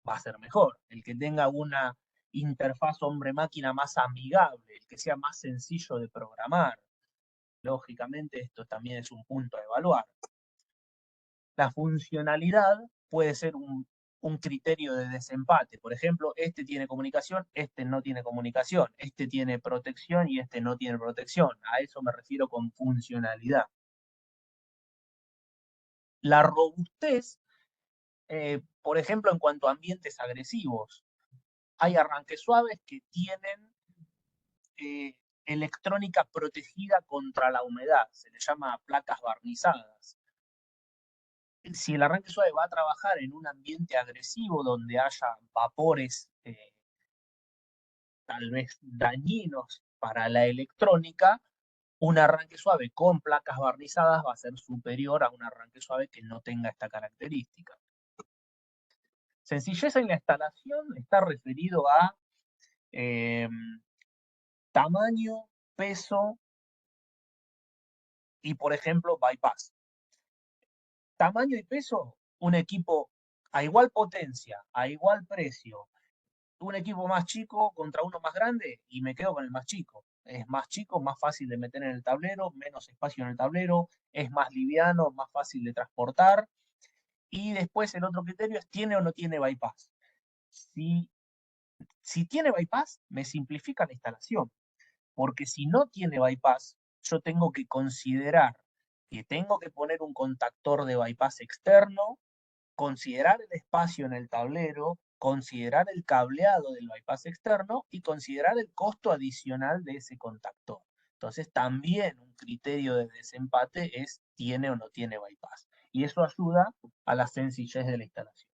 va a ser mejor. El que tenga una interfaz hombre-máquina más amigable, el que sea más sencillo de programar. Lógicamente, esto también es un punto a evaluar. La funcionalidad puede ser un criterio de desempate. Por ejemplo, este tiene comunicación, este no tiene comunicación, este tiene protección y este no tiene protección. A eso me refiero con funcionalidad. La robustez, por ejemplo, en cuanto a ambientes agresivos, hay arranques suaves que tienen electrónica protegida contra la humedad, se le llama placas barnizadas. Si el arranque suave va a trabajar en un ambiente agresivo donde haya vapores tal vez dañinos para la electrónica, un arranque suave con placas barnizadas va a ser superior a un arranque suave que no tenga esta característica. Sencillez en la instalación está referido a eh, tamaño, peso y, por ejemplo, bypass. Tamaño y peso, un equipo a igual potencia, a igual precio, un equipo más chico contra uno más grande y me quedo con el más chico. Es más chico, más fácil de meter en el tablero, menos espacio en el tablero, es más liviano, más fácil de transportar. Y después el otro criterio es ¿tiene o no tiene bypass? Si tiene bypass, me simplifica la instalación, porque si no tiene bypass, yo tengo que considerar que tengo que poner un contactor de bypass externo, considerar el espacio en el tablero, considerar el cableado del bypass externo y considerar el costo adicional de ese contactor. Entonces también un criterio de desempate es tiene o no tiene bypass. Y eso ayuda a la sencillez de la instalación.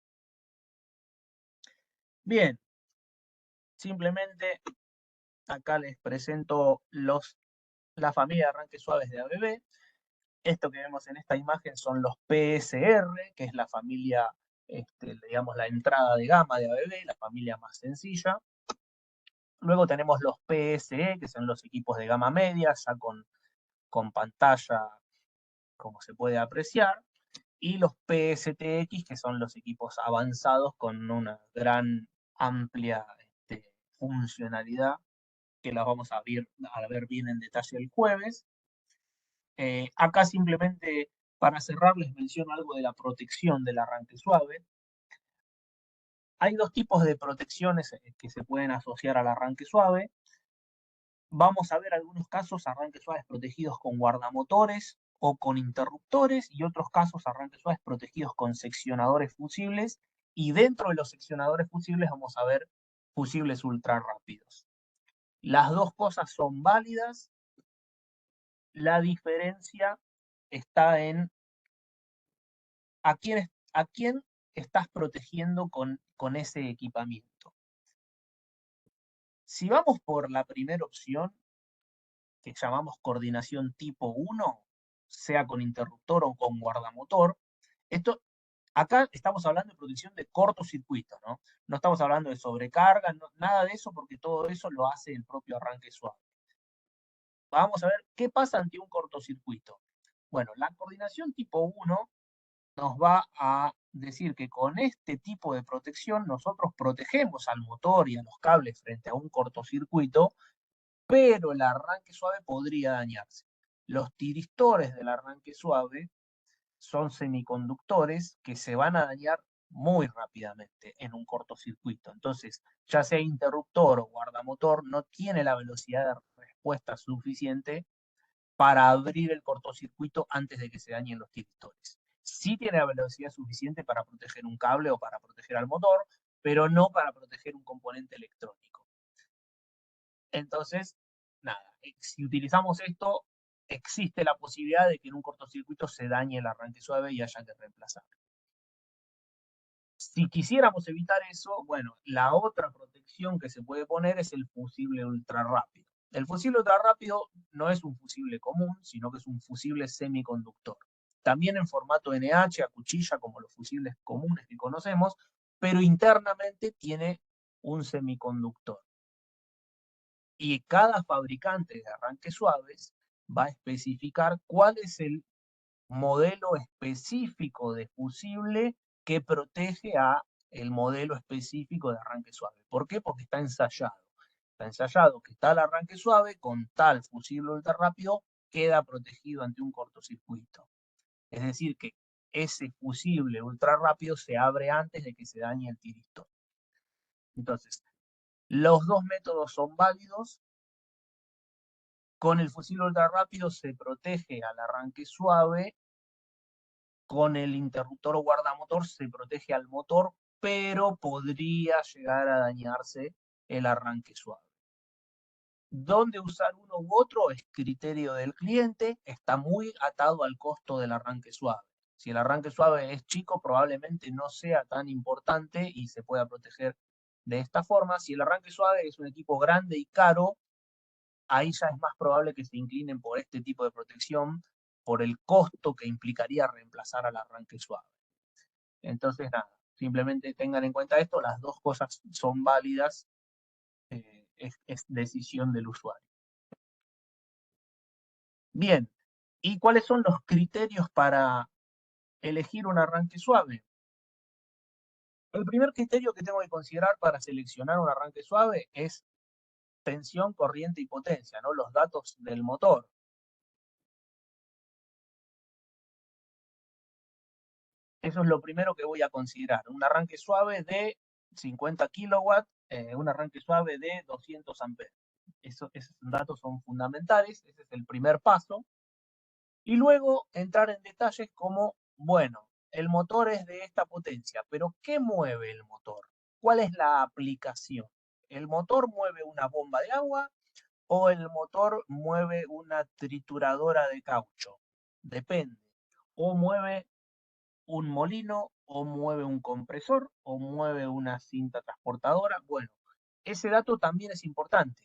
Bien, Simplemente acá les presento la familia de arranques suaves de ABB. Esto que vemos en esta imagen son los PSR, que es la familia, digamos, la entrada de gama de ABB, la familia más sencilla. Luego tenemos los PSE, que son los equipos de gama media, ya con pantalla, como se puede apreciar. Y los PSTX, que son los equipos avanzados con una gran amplia funcionalidad, que las vamos a ver bien en detalle el jueves. Acá simplemente para cerrar les menciono algo de la protección del arranque suave. Hay dos tipos de protecciones que se pueden asociar al arranque suave. Vamos a ver algunos casos arranques suaves protegidos con guardamotores o con interruptores y otros casos arranques suaves protegidos con seccionadores fusibles, y dentro de los seccionadores fusibles vamos a ver fusibles ultra rápidos. Las dos cosas son válidas. La diferencia está en a quién estás protegiendo con ese equipamiento. Si vamos por la primera opción, que llamamos coordinación tipo 1, sea con interruptor o con guardamotor, acá estamos hablando de protección de cortocircuito, ¿no? No estamos hablando de sobrecarga, nada de eso, porque todo eso lo hace el propio arranque suave. Vamos a ver qué pasa ante un cortocircuito. Bueno, la coordinación tipo 1 nos va a decir que con este tipo de protección nosotros protegemos al motor y a los cables frente a un cortocircuito, pero el arranque suave podría dañarse. Los tiristores del arranque suave son semiconductores que se van a dañar muy rápidamente en un cortocircuito. Entonces, ya sea interruptor o guardamotor, no tiene la velocidad de respuesta suficiente para abrir el cortocircuito antes de que se dañen los tiristores. Sí tiene la velocidad suficiente para proteger un cable o para proteger al motor, pero no para proteger un componente electrónico. Entonces, nada, si utilizamos esto, existe la posibilidad de que en un cortocircuito se dañe el arranque suave y haya que reemplazarlo. Si quisiéramos evitar eso, bueno, la otra protección que se puede poner es el fusible ultra rápido. El fusible ultra rápido no es un fusible común, sino que es un fusible semiconductor. También en formato NH, a cuchilla, como los fusibles comunes que conocemos, pero internamente tiene un semiconductor. Y cada fabricante de arranques suaves va a especificar cuál es el modelo específico de fusible que protege a el modelo específico de arranque suave. ¿Por qué? Porque está ensayado. Está ensayado que tal arranque suave con tal fusible ultra rápido queda protegido ante un cortocircuito. Es decir, que ese fusible ultra rápido se abre antes de que se dañe el tiristor. Entonces, los dos métodos son válidos. Con el fusible ultra rápido se protege al arranque suave, con el interruptor o guardamotor se protege al motor, pero podría llegar a dañarse el arranque suave. ¿Dónde usar uno u otro? Es criterio del cliente, está muy atado al costo del arranque suave. Si el arranque suave es chico, probablemente no sea tan importante y se pueda proteger de esta forma. Si el arranque suave es un equipo grande y caro, ahí ya es más probable que se inclinen por este tipo de protección, por el costo que implicaría reemplazar al arranque suave. Entonces, nada, simplemente tengan en cuenta esto, las dos cosas son válidas, es decisión del usuario. Bien, ¿y cuáles son los criterios para elegir un arranque suave? El primer criterio que tengo que considerar para seleccionar un arranque suave es tensión, corriente y potencia, ¿no? Los datos del motor. Eso es lo primero que voy a considerar. Un arranque suave de 50 kilowatts, un arranque suave de 200 amperes. Esos datos son fundamentales, ese es el primer paso. Y luego entrar en detalles como, bueno, el motor es de esta potencia, pero ¿qué mueve el motor? ¿Cuál es la aplicación? ¿El motor mueve una bomba de agua o el motor mueve una trituradora de caucho? Depende. O mueve un molino, o mueve un compresor, o mueve una cinta transportadora. Bueno, ese dato también es importante,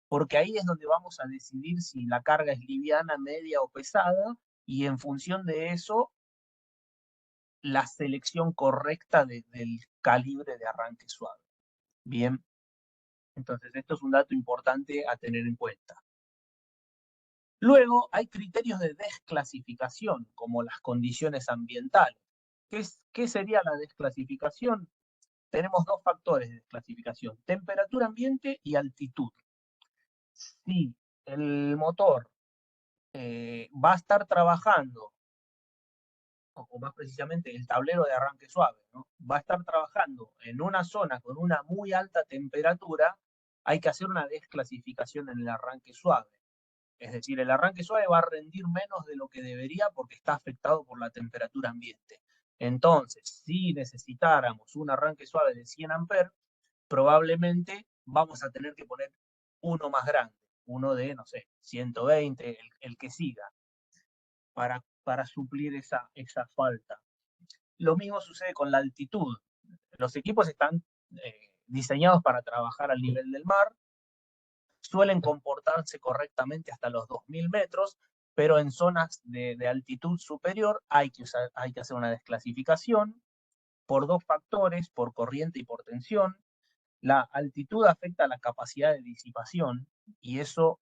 porque ahí es donde vamos a decidir si la carga es liviana, media o pesada, y en función de eso, la selección correcta del calibre de arranque suave. Bien, entonces esto es un dato importante a tener en cuenta. Luego hay criterios de desclasificación, como las condiciones ambientales. ¿Qué sería la desclasificación? Tenemos dos factores de desclasificación, temperatura ambiente y altitud. Si el motor va a estar trabajando, o más precisamente el tablero de arranque suave, ¿no? Va a estar trabajando en una zona con una muy alta temperatura, hay que hacer una desclasificación en el arranque suave. Es decir, el arranque suave va a rendir menos de lo que debería porque está afectado por la temperatura ambiente. Entonces, si necesitáramos un arranque suave de 100 amperes, probablemente vamos a tener que poner uno más grande, uno de, no sé, 120, el que siga, para suplir esa falta. Lo mismo sucede con la altitud. Los equipos están diseñados para trabajar al nivel del mar, suelen comportarse correctamente hasta los 2000 metros, pero en zonas de altitud superior hay que hacer una desclasificación por dos factores, por corriente y por tensión. La altitud afecta la capacidad de disipación y eso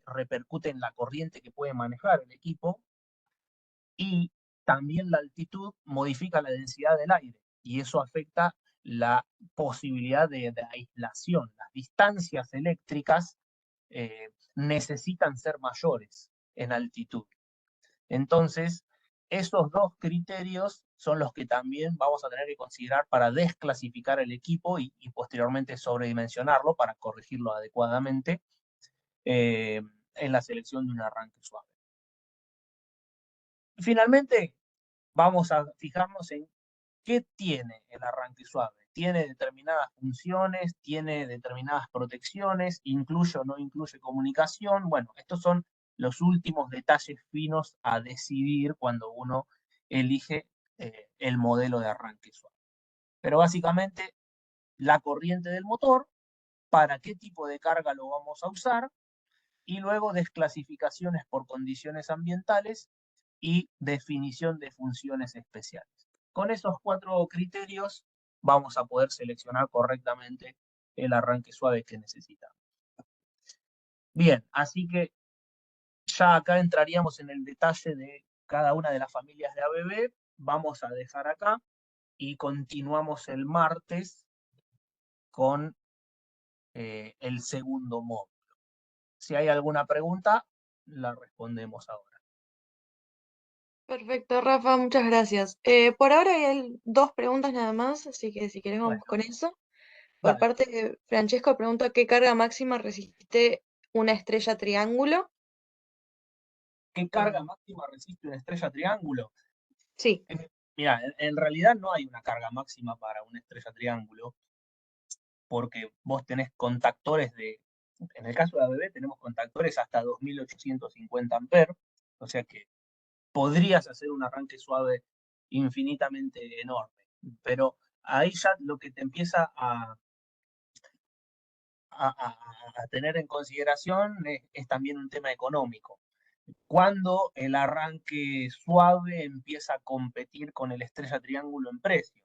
repercute en la corriente que puede manejar el equipo, y también la altitud modifica la densidad del aire y eso afecta la posibilidad de aislación. Las distancias eléctricas necesitan ser mayores en altitud. Entonces, esos dos criterios son los que también vamos a tener que considerar para desclasificar el equipo y posteriormente sobredimensionarlo para corregirlo adecuadamente en la selección de un arranque suave. Finalmente, vamos a fijarnos en qué tiene el arranque suave. Tiene determinadas funciones, tiene determinadas protecciones, incluye o no incluye comunicación. Bueno, estos son los últimos detalles finos a decidir cuando uno elige el modelo de arranque suave. Pero básicamente, la corriente del motor, para qué tipo de carga lo vamos a usar, y luego desclasificaciones por condiciones ambientales y definición de funciones especiales. Con esos 4 criterios vamos a poder seleccionar correctamente el arranque suave que necesitamos. Bien, así que ya acá entraríamos en el detalle de cada una de las familias de ABB. Vamos a dejar acá y continuamos el martes con el segundo módulo. Si hay alguna pregunta, la respondemos ahora. Perfecto, Rafa, muchas gracias. Por ahora hay dos preguntas nada más, así que si querés vamos Bueno, con eso. Por dale. parte de Francesco pregunta qué carga máxima resiste una estrella triángulo. ¿Qué carga máxima resiste una estrella triángulo? Sí, Mira, en realidad no hay una carga máxima para una estrella triángulo, porque vos tenés contactores en el caso de ABB tenemos contactores hasta 2850 amperes, o sea que podrías hacer un arranque suave infinitamente enorme, pero ahí ya lo que te empieza a tener en consideración es también un tema económico. Cuando el arranque suave empieza a competir con el estrella triángulo en precio.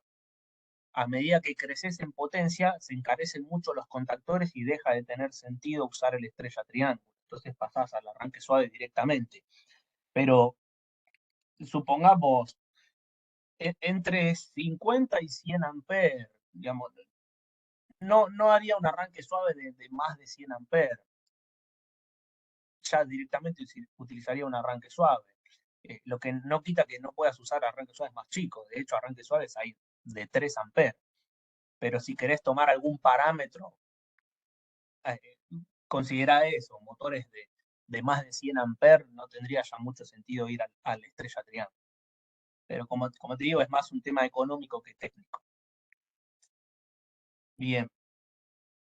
A medida que creces en potencia, se encarecen mucho los contactores y deja de tener sentido usar el estrella triángulo. Entonces pasás al arranque suave directamente. Pero supongamos entre 50 y 100 amperes, digamos, no haría un arranque suave de más de 100 amperes. Ya directamente utilizaría un arranque suave. Lo que no quita que no puedas usar arranques suaves más chicos. De hecho, arranques suaves hay de 3 amperes. Pero si querés tomar algún parámetro, eh, considera eso, motores de más de 100 amperes, no tendría ya mucho sentido ir al estrella triángulo. Pero como te digo, es más un tema económico que técnico. Bien,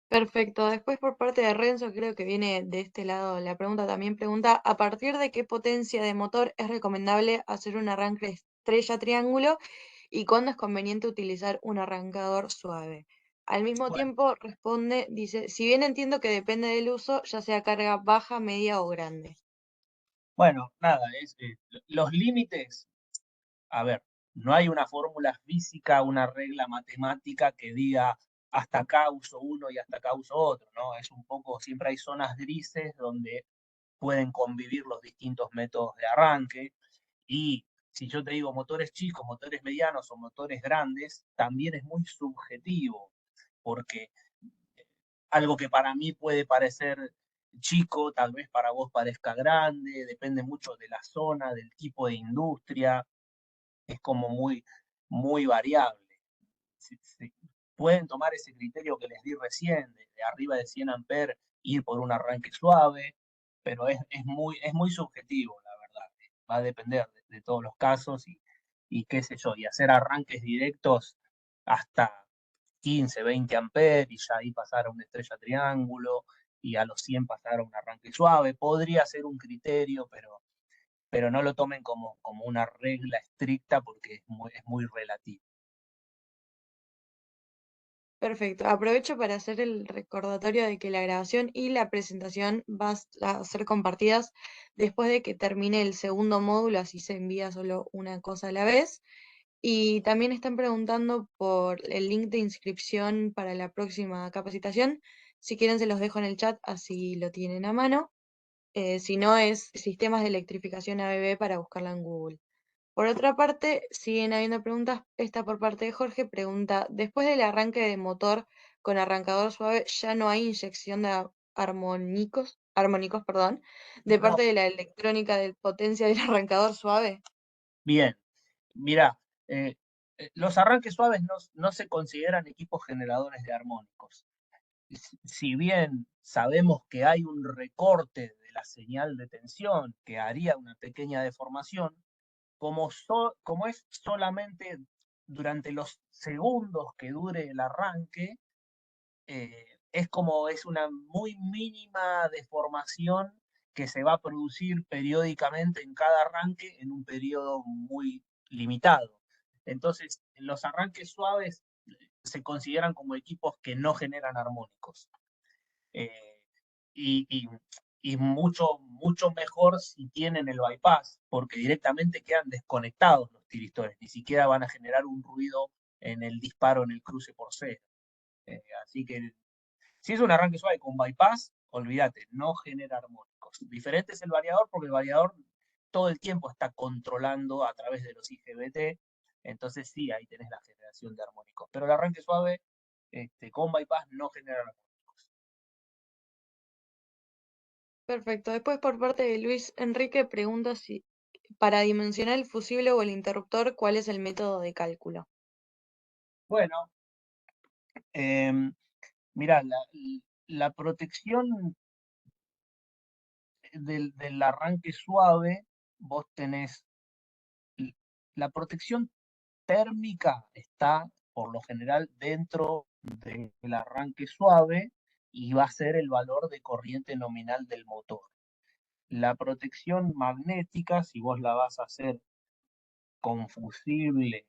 perfecto. Después por parte de Renzo, creo que viene de este lado, la pregunta también pregunta, ¿a partir de qué potencia de motor es recomendable hacer un arranque estrella triángulo y cuándo es conveniente utilizar un arrancador suave? Al mismo Bueno, tiempo responde, dice, si bien entiendo que depende del uso, ya sea carga baja, media o grande. bueno, nada, los límites, a ver, no hay una fórmula física, una regla matemática que diga hasta acá uso uno y hasta acá uso otro, ¿no? Es un poco, siempre hay zonas grises donde pueden convivir los distintos métodos de arranque. Y si yo te digo motores chicos, motores medianos o motores grandes, también es muy subjetivo, porque algo que para mí puede parecer chico, tal vez para vos parezca grande, depende mucho de la zona, del tipo de industria, es como muy variable. Si pueden tomar ese criterio que les di recién, de arriba de 100 amperes, ir por un arranque suave, pero es muy subjetivo, la verdad. Va a depender de todos los casos y qué sé yo, y hacer arranques directos hasta 15, 20 amperes y ya ahí pasar a una estrella triángulo y a los 100 pasar a un arranque suave. Podría ser un criterio, pero no lo tomen como una regla estricta porque es muy relativo. Perfecto. Aprovecho para hacer el recordatorio de que la grabación y la presentación van a ser compartidas después de que termine el segundo módulo, así se envía solo una cosa a la vez. Y también están preguntando por el link de inscripción para la próxima capacitación. Si quieren, se los dejo en el chat, así lo tienen a mano. Si no, es Sistemas de Electrificación ABB para buscarla en Google. Por otra parte, siguen habiendo preguntas. Esta por parte de Jorge pregunta, después del arranque de motor con arrancador suave, ¿ya no hay inyección de armónicos, perdón, de No, parte de la electrónica de potencia del arrancador suave? bien, mira, los arranques suaves no se consideran equipos generadores de armónicos. Si bien sabemos que hay un recorte de la señal de tensión que haría una pequeña deformación, como es solamente durante los segundos que dure el arranque, es una muy mínima deformación que se va a producir periódicamente en cada arranque en un periodo muy limitado. Entonces, los arranques suaves se consideran como equipos que no generan armónicos. Eh, y, y, y mucho mejor si tienen el bypass, porque directamente quedan desconectados los tiristores, ni siquiera van a generar un ruido en el disparo en el cruce por cero. Así que si es un arranque suave con bypass, olvídate, no genera armónicos. Diferente es el variador porque el variador todo el tiempo está controlando a través de los IGBT, entonces sí, ahí tenés la generación de armónicos. Pero el arranque suave con bypass no genera armónicos. Perfecto. Después por parte de Luis Enrique pregunta si para dimensionar el fusible o el interruptor, ¿cuál es el método de cálculo? Bueno, eh, mira, la protección del arranque suave, vos tenés la protección térmica está por lo general dentro del arranque suave y va a ser el valor de corriente nominal del motor. La protección magnética, si vos la vas a hacer con fusible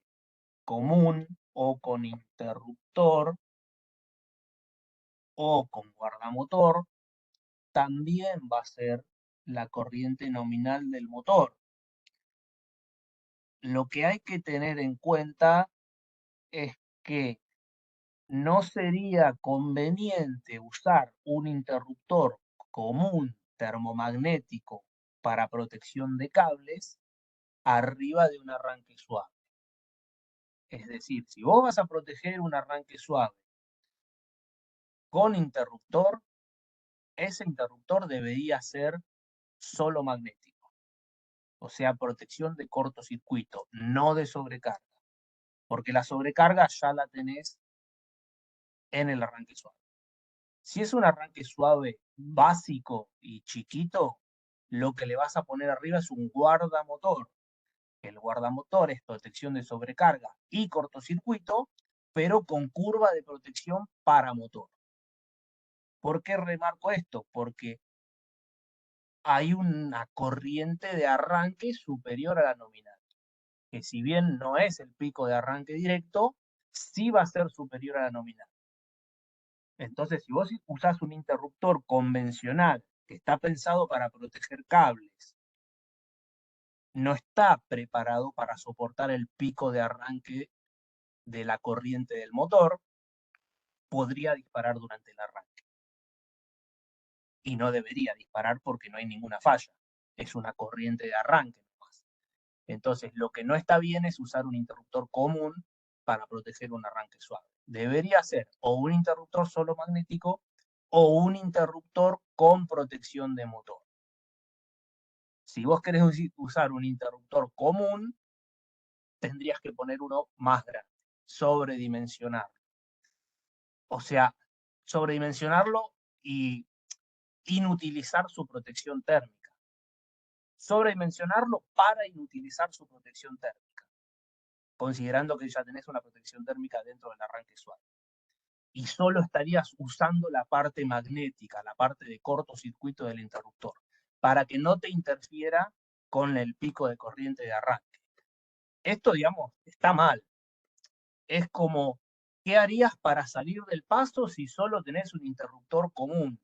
común o con interruptor o con guardamotor, también va a ser la corriente nominal del motor. Lo que hay que tener en cuenta es que no sería conveniente usar un interruptor común termomagnético para protección de cables arriba de un arranque suave. Es decir, si vos vas a proteger un arranque suave con interruptor, ese interruptor debería ser solo magnético, o sea, protección de cortocircuito, no de sobrecarga, porque la sobrecarga ya la tenés en el arranque suave. Si es un arranque suave, básico y chiquito, lo que le vas a poner arriba es un guardamotor. El guardamotor es protección de sobrecarga y cortocircuito, pero con curva de protección para motor. ¿Por qué remarco esto? Porque hay una corriente de arranque superior a la nominal, que si bien no es el pico de arranque directo, sí va a ser superior a la nominal. Entonces, si vos usás un interruptor convencional que está pensado para proteger cables, no está preparado para soportar el pico de arranque de la corriente del motor, podría disparar durante el arranque. Y no debería disparar porque no hay ninguna falla. Es una corriente de arranque nomás. Entonces, lo que no está bien es usar un interruptor común para proteger un arranque suave. Debería ser o un interruptor solo magnético o un interruptor con protección de motor. Si vos querés usar un interruptor común, tendrías que poner uno más grande, sobredimensionarlo. O sea, sobredimensionarlo y inutilizar su protección térmica. Sobredimensionarlo para inutilizar su protección térmica, considerando que ya tenés una protección térmica dentro del arranque suave. Y solo estarías usando la parte magnética, la parte de cortocircuito del interruptor, para que no te interfiera con el pico de corriente de arranque. Esto, digamos, está mal. Es como, ¿qué harías para salir del paso si solo tenés un interruptor común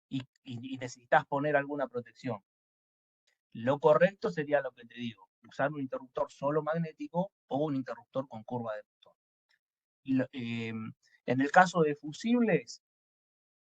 y necesitas poner alguna protección? Lo correcto sería lo que te digo, usar un interruptor solo magnético o un interruptor con curva de motor. En el caso de fusibles,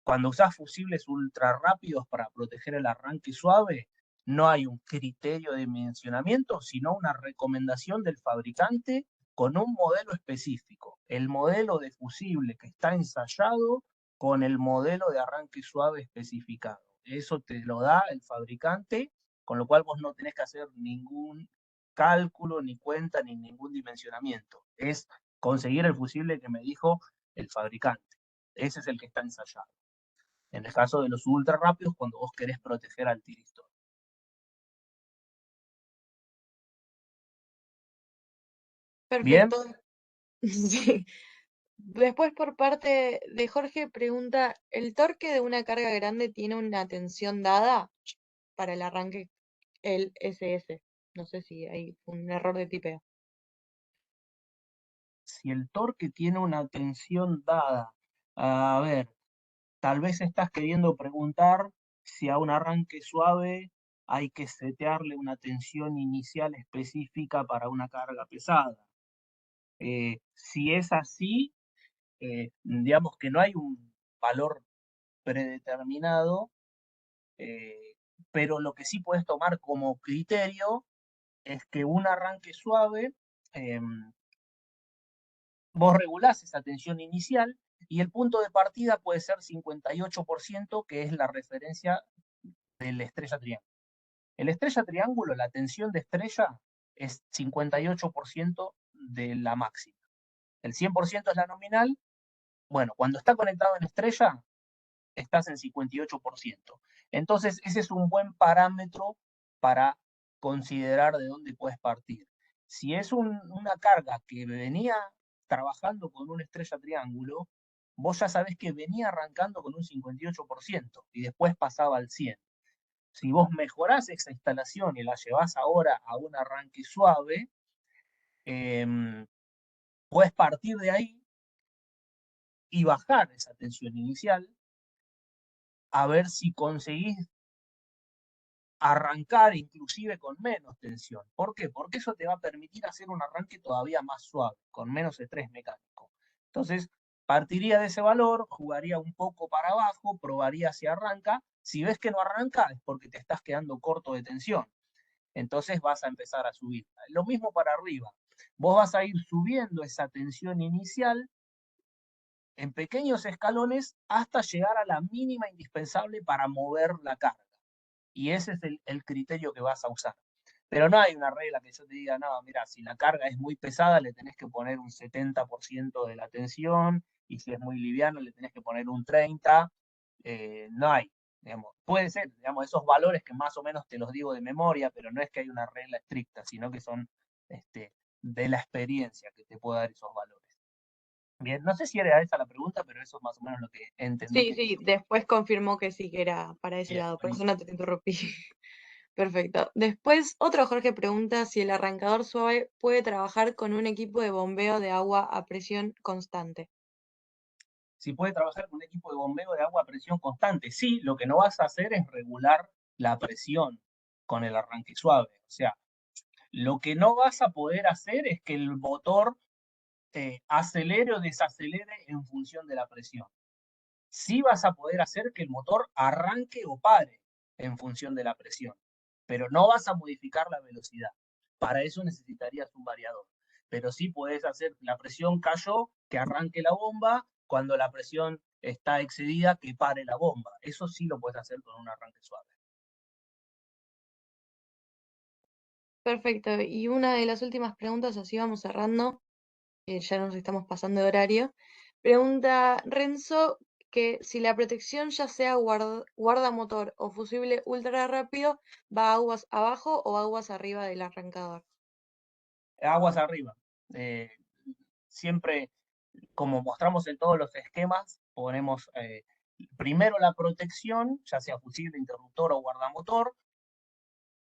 cuando usás fusibles ultra rápidos para proteger el arranque suave, no hay un criterio de dimensionamiento, sino una recomendación del fabricante con un modelo específico. El modelo de fusible que está ensayado con el modelo de arranque suave especificado. Eso te lo da el fabricante, con lo cual vos no tenés que hacer ningún cálculo, ni cuenta, ni ningún dimensionamiento. Es conseguir el fusible que me dijo el fabricante. Ese es el que está ensayado. En el caso de los ultra rápidos, cuando vos querés proteger al tiristor. ¿Bien? Perfecto. Sí. Después por parte de Jorge pregunta, ¿el torque de una carga grande tiene una tensión dada para el arranque, el SS? No sé si hay un error de tipeo. Si el torque tiene una tensión dada, a ver, tal vez estás queriendo preguntar si a un arranque suave hay que setearle una tensión inicial específica para una carga pesada. Si es así, digamos que no hay un valor predeterminado, eh, pero lo que sí puedes tomar como criterio es que un arranque suave, eh, vos regulás esa tensión inicial y el punto de partida puede ser 58%, que es la referencia del estrella triángulo. El estrella triángulo, la tensión de estrella es 58% de la máxima. El 100% es la nominal. Bueno, cuando está conectado en estrella, estás en 58%. Entonces, ese es un buen parámetro para considerar de dónde puedes partir. Si es una carga que venía trabajando con una estrella triángulo, vos ya sabés que venía arrancando con un 58% y después pasaba al 100%. Si vos mejorás esa instalación y la llevás ahora a un arranque suave, eh, puedes partir de ahí y bajar esa tensión inicial a ver si conseguís arrancar inclusive con menos tensión. ¿Por qué? Porque eso te va a permitir hacer un arranque todavía más suave, con menos estrés mecánico. Entonces, partiría de ese valor, jugaría un poco para abajo, probaría si arranca. Si ves que no arranca, es porque te estás quedando corto de tensión. Entonces vas a empezar a subir. Lo mismo para arriba. Vos vas a ir subiendo esa tensión inicial en pequeños escalones hasta llegar a la mínima indispensable para mover la carga. Y ese es el criterio que vas a usar. Pero no hay una regla que yo te diga, no, mira, si la carga es muy pesada, le tenés que poner un 70% de la tensión, y si es muy liviano, le tenés que poner un 30%. No hay, digamos. Puede ser, digamos, esos valores que más o menos te los digo de memoria, pero no es que hay una regla estricta, sino que son de la experiencia que te puede dar esos valores. Bien, no sé si era esa la pregunta, pero eso es más o menos lo que entendí Sí, que sí, quería. después confirmó que sí, que era para ese Bien, lado, por eso buenísimo. no te interrumpí. Perfecto. Después, otro Jorge pregunta si el arrancador suave puede trabajar con un equipo de bombeo de agua a presión constante. si puede trabajar con un equipo de bombeo de agua a presión constante. Sí, lo que no vas a hacer es regular la presión con el arranque suave. O sea, lo que no vas a poder hacer es que el motor acelere o desacelere en función de la presión. Sí vas a poder hacer que el motor arranque o pare en función de la presión, pero no vas a modificar la velocidad. Para eso necesitarías un variador. Pero sí puedes hacer, la presión cayó, que arranque la bomba, cuando la presión está excedida, que pare la bomba. Eso sí lo puedes hacer con un arranque suave. Perfecto. Y una de las últimas preguntas, así vamos cerrando, ya nos estamos pasando de horario. Pregunta Renzo que si la protección, ya sea guardamotor o fusible ultra rápido, va aguas abajo o aguas arriba del arrancador. Aguas arriba. Eh, Siempre, como mostramos en todos los esquemas, ponemos primero la protección, ya sea fusible, interruptor o guardamotor,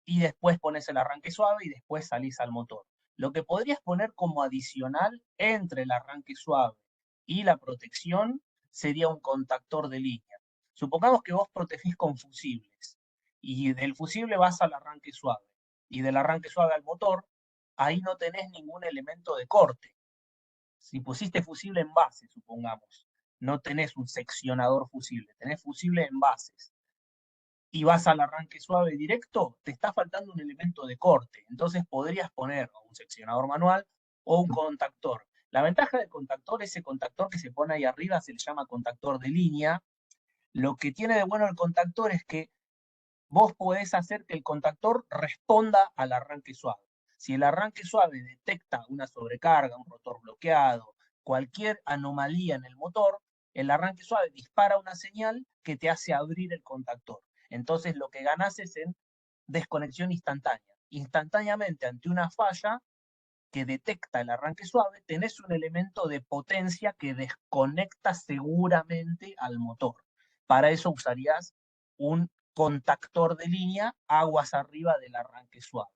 y después pones el arranque suave y después salís al motor. Lo que podrías poner como adicional entre el arranque suave y la protección sería un contactor de línea. Supongamos que vos protegís con fusibles y del fusible vas al arranque suave y del arranque suave al motor, ahí no tenés ningún elemento de corte. Si pusiste fusible en base, supongamos, no tenés un seccionador fusible, tenés fusible en bases y vas al arranque suave directo, te está faltando un elemento de corte. Entonces podrías poner un seccionador manual o un contactor. La ventaja del contactor, ese contactor que se pone ahí arriba, se le llama contactor de línea. Lo que tiene de bueno el contactor es que vos podés hacer que el contactor responda al arranque suave. Si el arranque suave detecta una sobrecarga, un rotor bloqueado, cualquier anomalía en el motor, el arranque suave dispara una señal que te hace abrir el contactor. Entonces lo que ganás es en desconexión instantánea. Instantáneamente ante una falla que detecta el arranque suave, tenés un elemento de potencia que desconecta seguramente al motor. Para eso usarías un contactor de línea aguas arriba del arranque suave.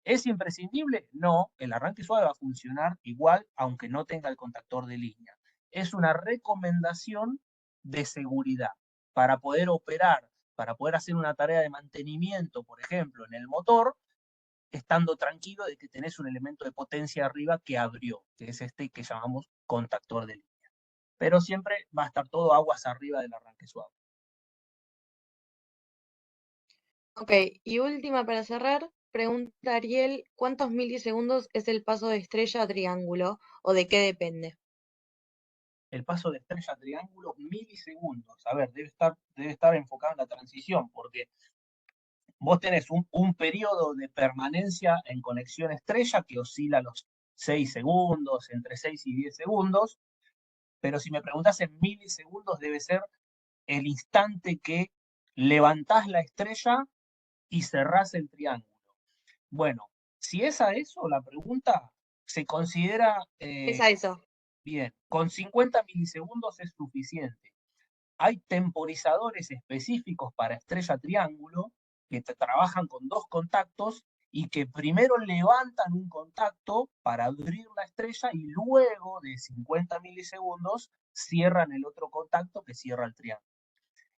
¿Es imprescindible? No, el arranque suave va a funcionar igual aunque no tenga el contactor de línea. Es una recomendación de seguridad para poder operar, para poder hacer una tarea de mantenimiento, por ejemplo, en el motor, estando tranquilo de que tenés un elemento de potencia arriba que abrió, que es este que llamamos contactor de línea. Pero siempre va a estar todo aguas arriba del arranque suave. Ok, y última para cerrar, pregunta Ariel, ¿cuántos milisegundos es el paso de estrella a triángulo o de qué depende? El paso de estrella a triángulo, milisegundos. A ver, debe estar enfocado en la transición, porque vos tenés un periodo de permanencia en conexión estrella que oscila los 6 segundos, entre 6 y 10 segundos, pero si me preguntás en milisegundos debe ser el instante que levantás la estrella y cerrás el triángulo. Bueno, si es a eso la pregunta, se considera Es a eso. bien, con 50 milisegundos es suficiente. Hay temporizadores específicos para estrella triángulo que trabajan con dos contactos y que primero levantan un contacto para abrir la estrella y luego de 50 milisegundos cierran el otro contacto que cierra el triángulo.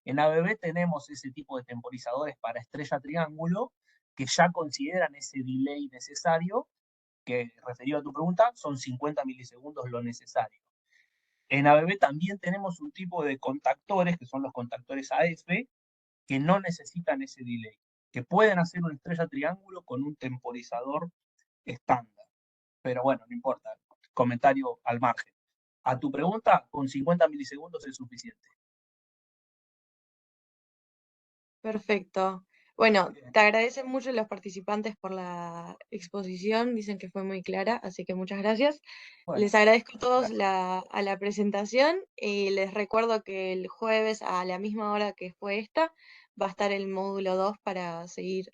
En ABB tenemos ese tipo de temporizadores para estrella triángulo que ya consideran ese delay necesario, que referido a tu pregunta, son 50 milisegundos lo necesario. En ABB también tenemos un tipo de contactores, que son los contactores AF, que no necesitan ese delay, que pueden hacer una estrella triángulo con un temporizador estándar. Pero bueno, no importa, comentario al margen. A tu pregunta, con 50 milisegundos es suficiente. Perfecto. Bueno, te agradecen mucho los participantes por la exposición, dicen que fue muy clara, así que muchas gracias. Bueno, Les agradezco a todos gracias. a la presentación y les recuerdo que el jueves a la misma hora que fue esta va a estar el módulo 2 para seguir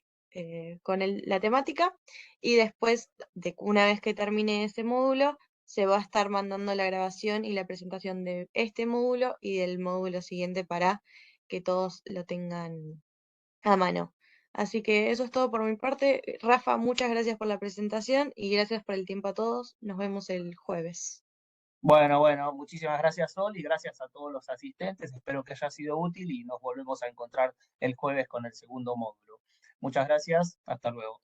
con la temática y después, de una vez que termine ese módulo, se va a estar mandando la grabación y la presentación de este módulo y del módulo siguiente para que todos lo tengan a mano. Así que eso es todo por mi parte. Rafa, muchas gracias por la presentación y gracias por el tiempo a todos. Nos vemos el jueves. Bueno, muchísimas gracias, Sol, y gracias a todos los asistentes. Espero que haya sido útil y nos volvemos a encontrar el jueves con el segundo módulo. Muchas gracias, hasta luego.